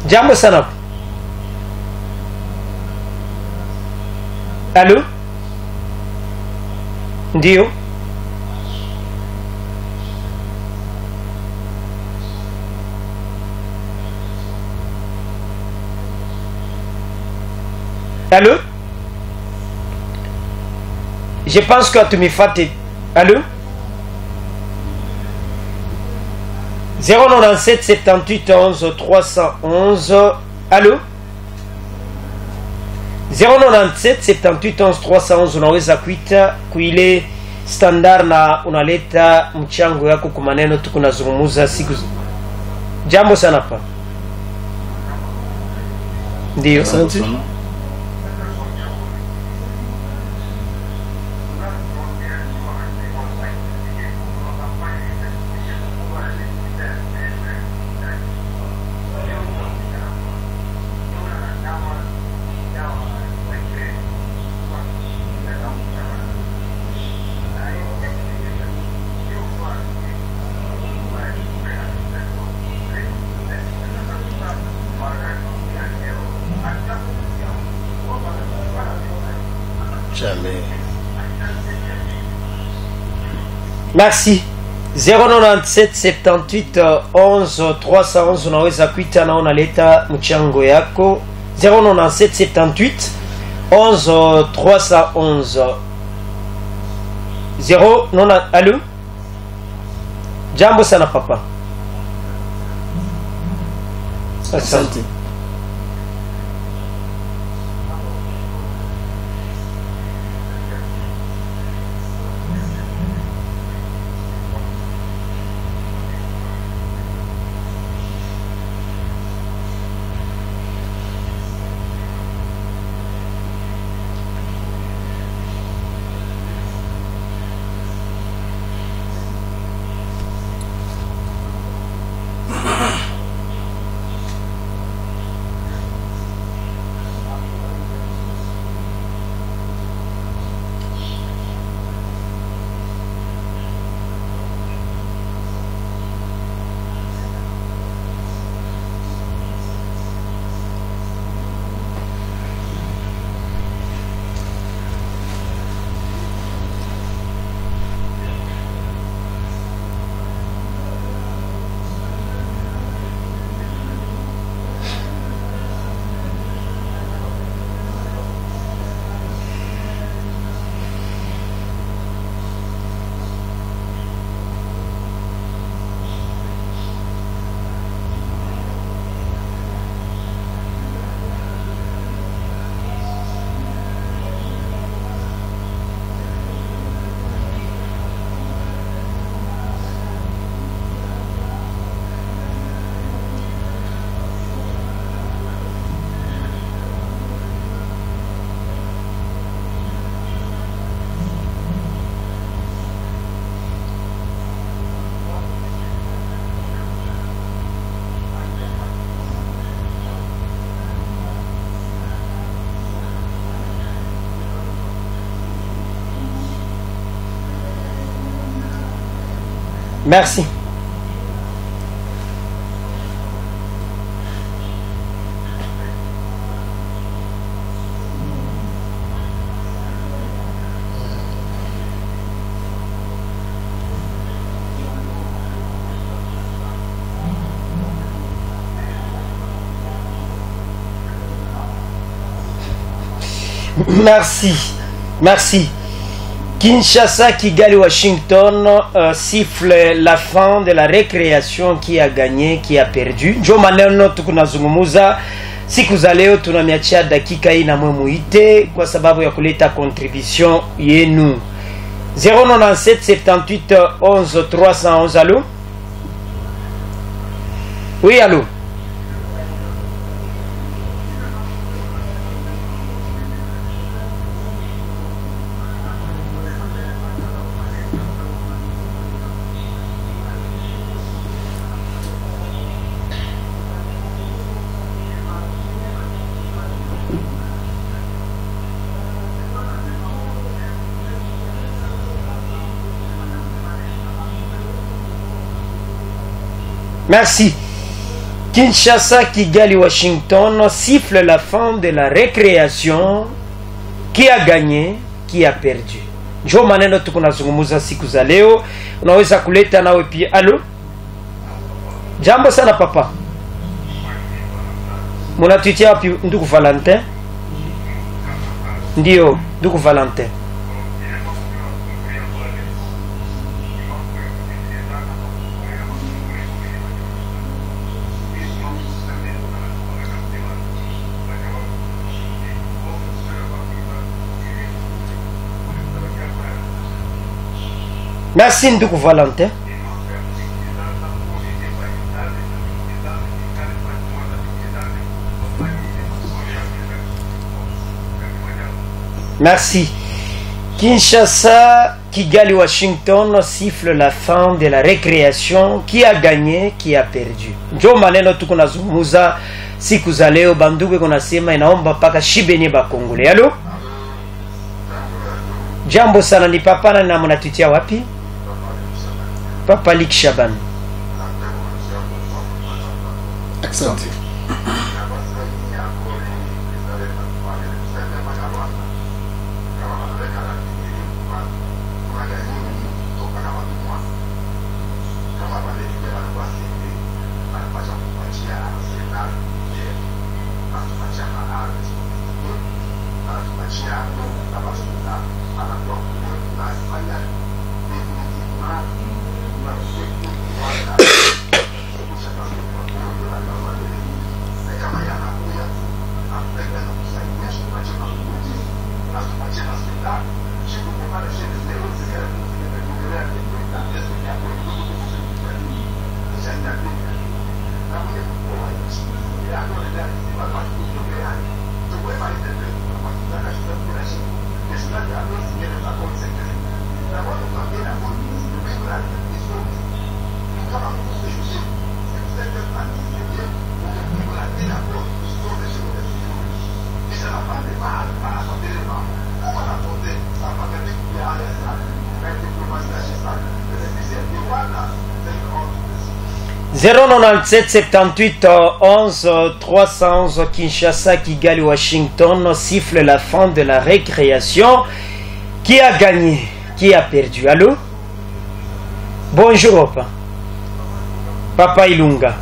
jambo sana. Allô, ndio. Allô? Je pense que tu me fais. Allô? 097 78 11 311. Allô? 097 78 11 311 unaweza kuita kuile standard na unaleta mchango yako kwa maneno tukunazungumuza siku. Jambo sana pa. Ndio. Asante. Jamais. Merci. 097 78 11 311 unaweza kuita na unaleta mchango yako 097 78 11 311 0 nona. Allô, jambo sana papa. Asante. Merci. Merci. Merci. Kinshasa, Kigali, Washington siffle la fin de la récréation. Qui a gagné, qui a perdu. Njo maneno tukunazungumuza siku za leo. Tunamiachia dakika hii na mwe muite kwa sababu ya kuleta contribution yenu. 097 78 11 311. Allô? Oui, allô? Merci. Kinshasa, Kigali, Washington siffle la fin de la récréation. Qui a gagné, qui a perdu. Njo maneno tukunazungumuza siku za leo. Unaweza kuleta nawe pia. Allo? Jambo sana papa. Munatuitia wapi ndugu Valentin? Ndio, ndugu Valentin. Merci ndugu Valentin. Merci. Kinshasa, Kigali, Washington siffle la fin de la récréation. Qui a gagné, qui a perdu. Njo maneno tukunazungumuza siku za leo. Bandugu kunasema inaomba paka shibeni bakongole. Allo? Jambo sana, ni papa na mnatutia wapi? Papa Lik Shaban. Asante. Zero 97 78 11 311 Kinshasa, Kigali, Washington siffle la fin de la récréation. Qui a gagné, qui a perdu. Allô? Bonjour papa. Papa Ilunga.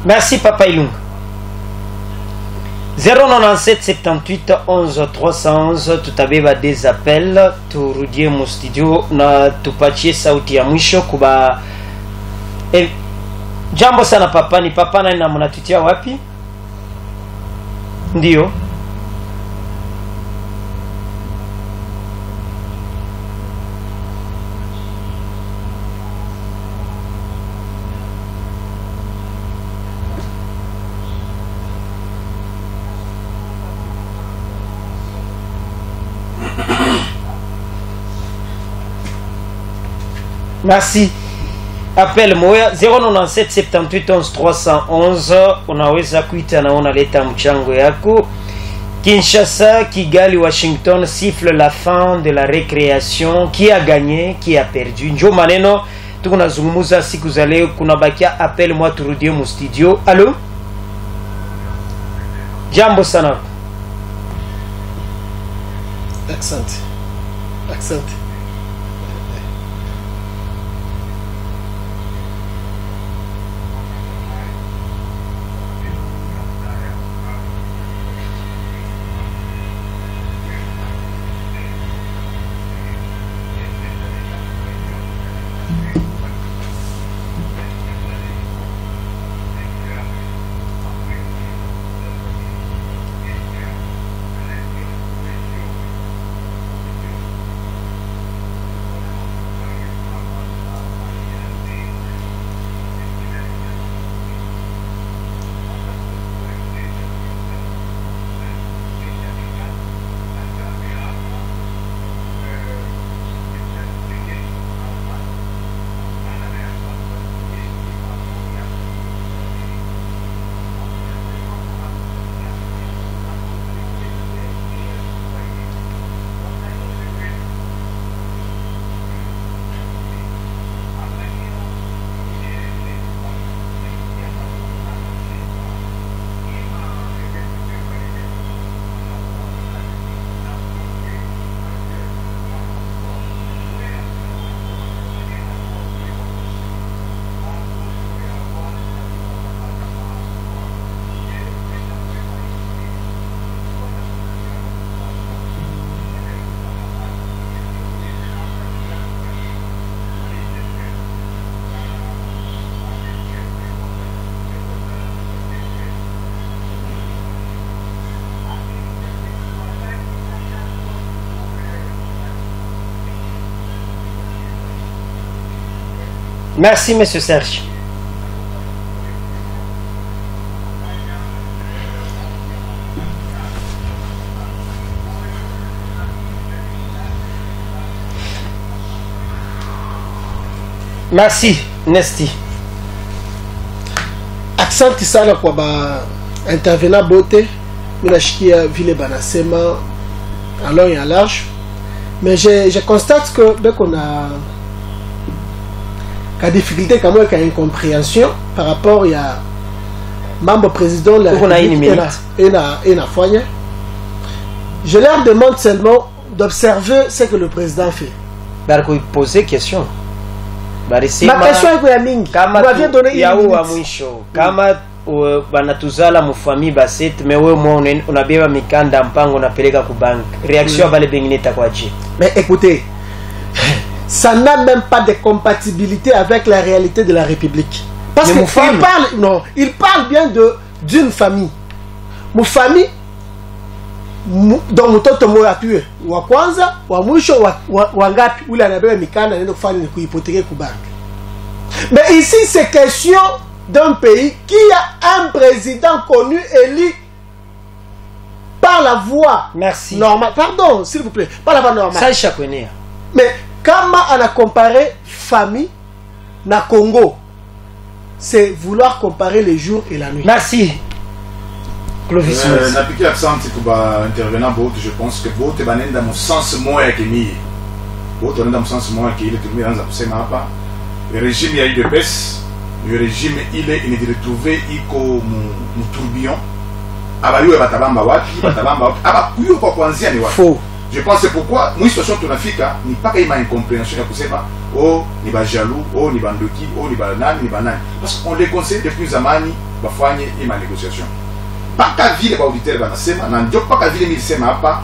Merci Papa Ilunga. 097 78 11 311 tutabeba des appels, turudie mu studio na tupatie sauti ya mwisho kuba jambo sana papa. Ni papa nani na mnatutia wapi? Ndio. Merci. Appel moya 097 78 11 311. Unaweza kuita na unaleta mchango yako. Kinshasa, Kigali, Washington siffle la fin de la récréation. Qui a gagné, qui a perdu? Njo maneno tukunazungumuza siku za leo. Kuna bakia appel mwa turudie mu studio. Allo? Jambo sana. Accent. Merci, Monsieur Serge. Merci, Nesti. Accent sana kwa ba intervenant bote, minashikia vile banasema à long et à large, mais je constate que dès qu'on a la difficulté quand même, qu'il y a une incompréhension par rapport à membre président de la République et la foyer. Je leur demande seulement d'observer ce que le président fait. Barko poser question. Ma question est que la mingi. Kama yaua mwisho. Kama banatuzala mufami baset mewe mwa unabeba mikanda mpango unapeleka ku bank. Réaction bale bengine takwaje. Mais écoutez, ça n'a même pas de compatibilité avec la réalité de la République. Parce qu'il parle bien d'une famille. Mon famille, donc mtoto mmoja atuwe wa kwanza wa mwisho wa ngapi ule anabeba mikanda ndio kufanya ni kuhypothéquer ku bank. Mais ici c'est question d'un pays qui a un président connu élu par la voie normale. Pardon, s'il vous plaît, par la voie normale. Ça chaque. Mais comment on a comparé famille na Congo, c'est vouloir comparer les jours et la nuit. Merci. Clovis. N'appliquer accent pour intervenant d'autres, je pense que d'autres banent dans mon sens moins que mi. D'autres dans mon sens moins que il est tombé dans un poussé mapa. Le régime il y a eu de baisse. Le régime il est retrouvé iko mu tourbillon. Abayo batabamba wapi, batabamba wapi. Aba kuyo kwa kuanzia ni wapi. Faux. Je pense c'est pourquoi moi situation tunafika ni paka ima incompréhension ya kusema oh ni ba jaloux, oh ni bandoki, oh ni banani, ni banani. Parce qu'on les conseille depuis zamani bafanye ima négociation. Paka vile ba auditeur banasema na ndio paka vile milisema hapa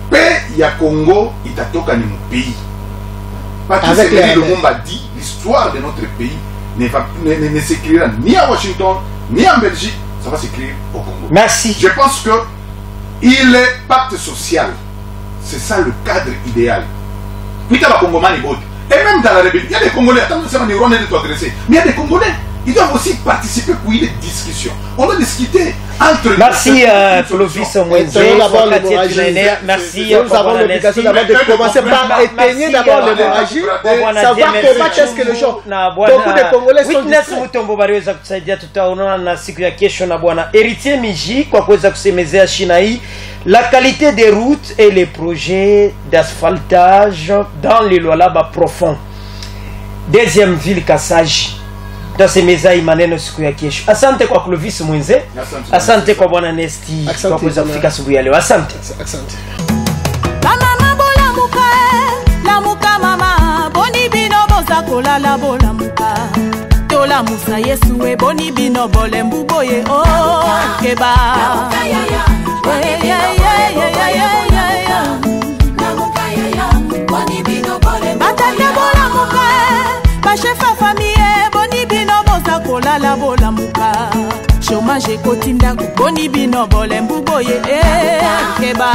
paix ya Congo itatoka ni pays. Avec le monde a dit l'histoire de notre pays ne s'écrira ni à Washington ni en Belgique, ça va s'écrire au Congo. Merci. Je pense que il est pacte social. C'est ça le cadre idéal. Puis dans la Congomanie, et même dans la République, il y a des Congolais, attends, c'est mais il y a des Congolais, ils doivent aussi participer pour les discussions. On doit discuter entre... Merci Clovis Mwenze. Merci. Nous avons l'obligation d'abord de commencer par éteindre d'abord l'hémorragie, savoir comment est-ce que les gens, beaucoup de Congolais sont distraits. Mutombo baliweza kusaidia, tutaonana na siku ya kesho na bwana Héritier Miji kwa kuweza kusemezea shina hii la qualité des routes et les projets d'asphaltage dans les Lualaba profond. Deuxième ville Kasaji. Tasemeza hii maneno siku ya kesho. Asante kwa Clovis Mwenze. Asante kwa bwana Nesti kwa kuweza kufika siku ya leo. Asante. Asante. Mama bola muka, la muka mama, boni bino boza kola la bola muka. Tola musa Yesu e boni bino bole mbuboye oh keba. Batande bola muka, ba chef a famille boni bino boza kola la bola muka. Chômage kotinda boni bino bole mbuboye keba.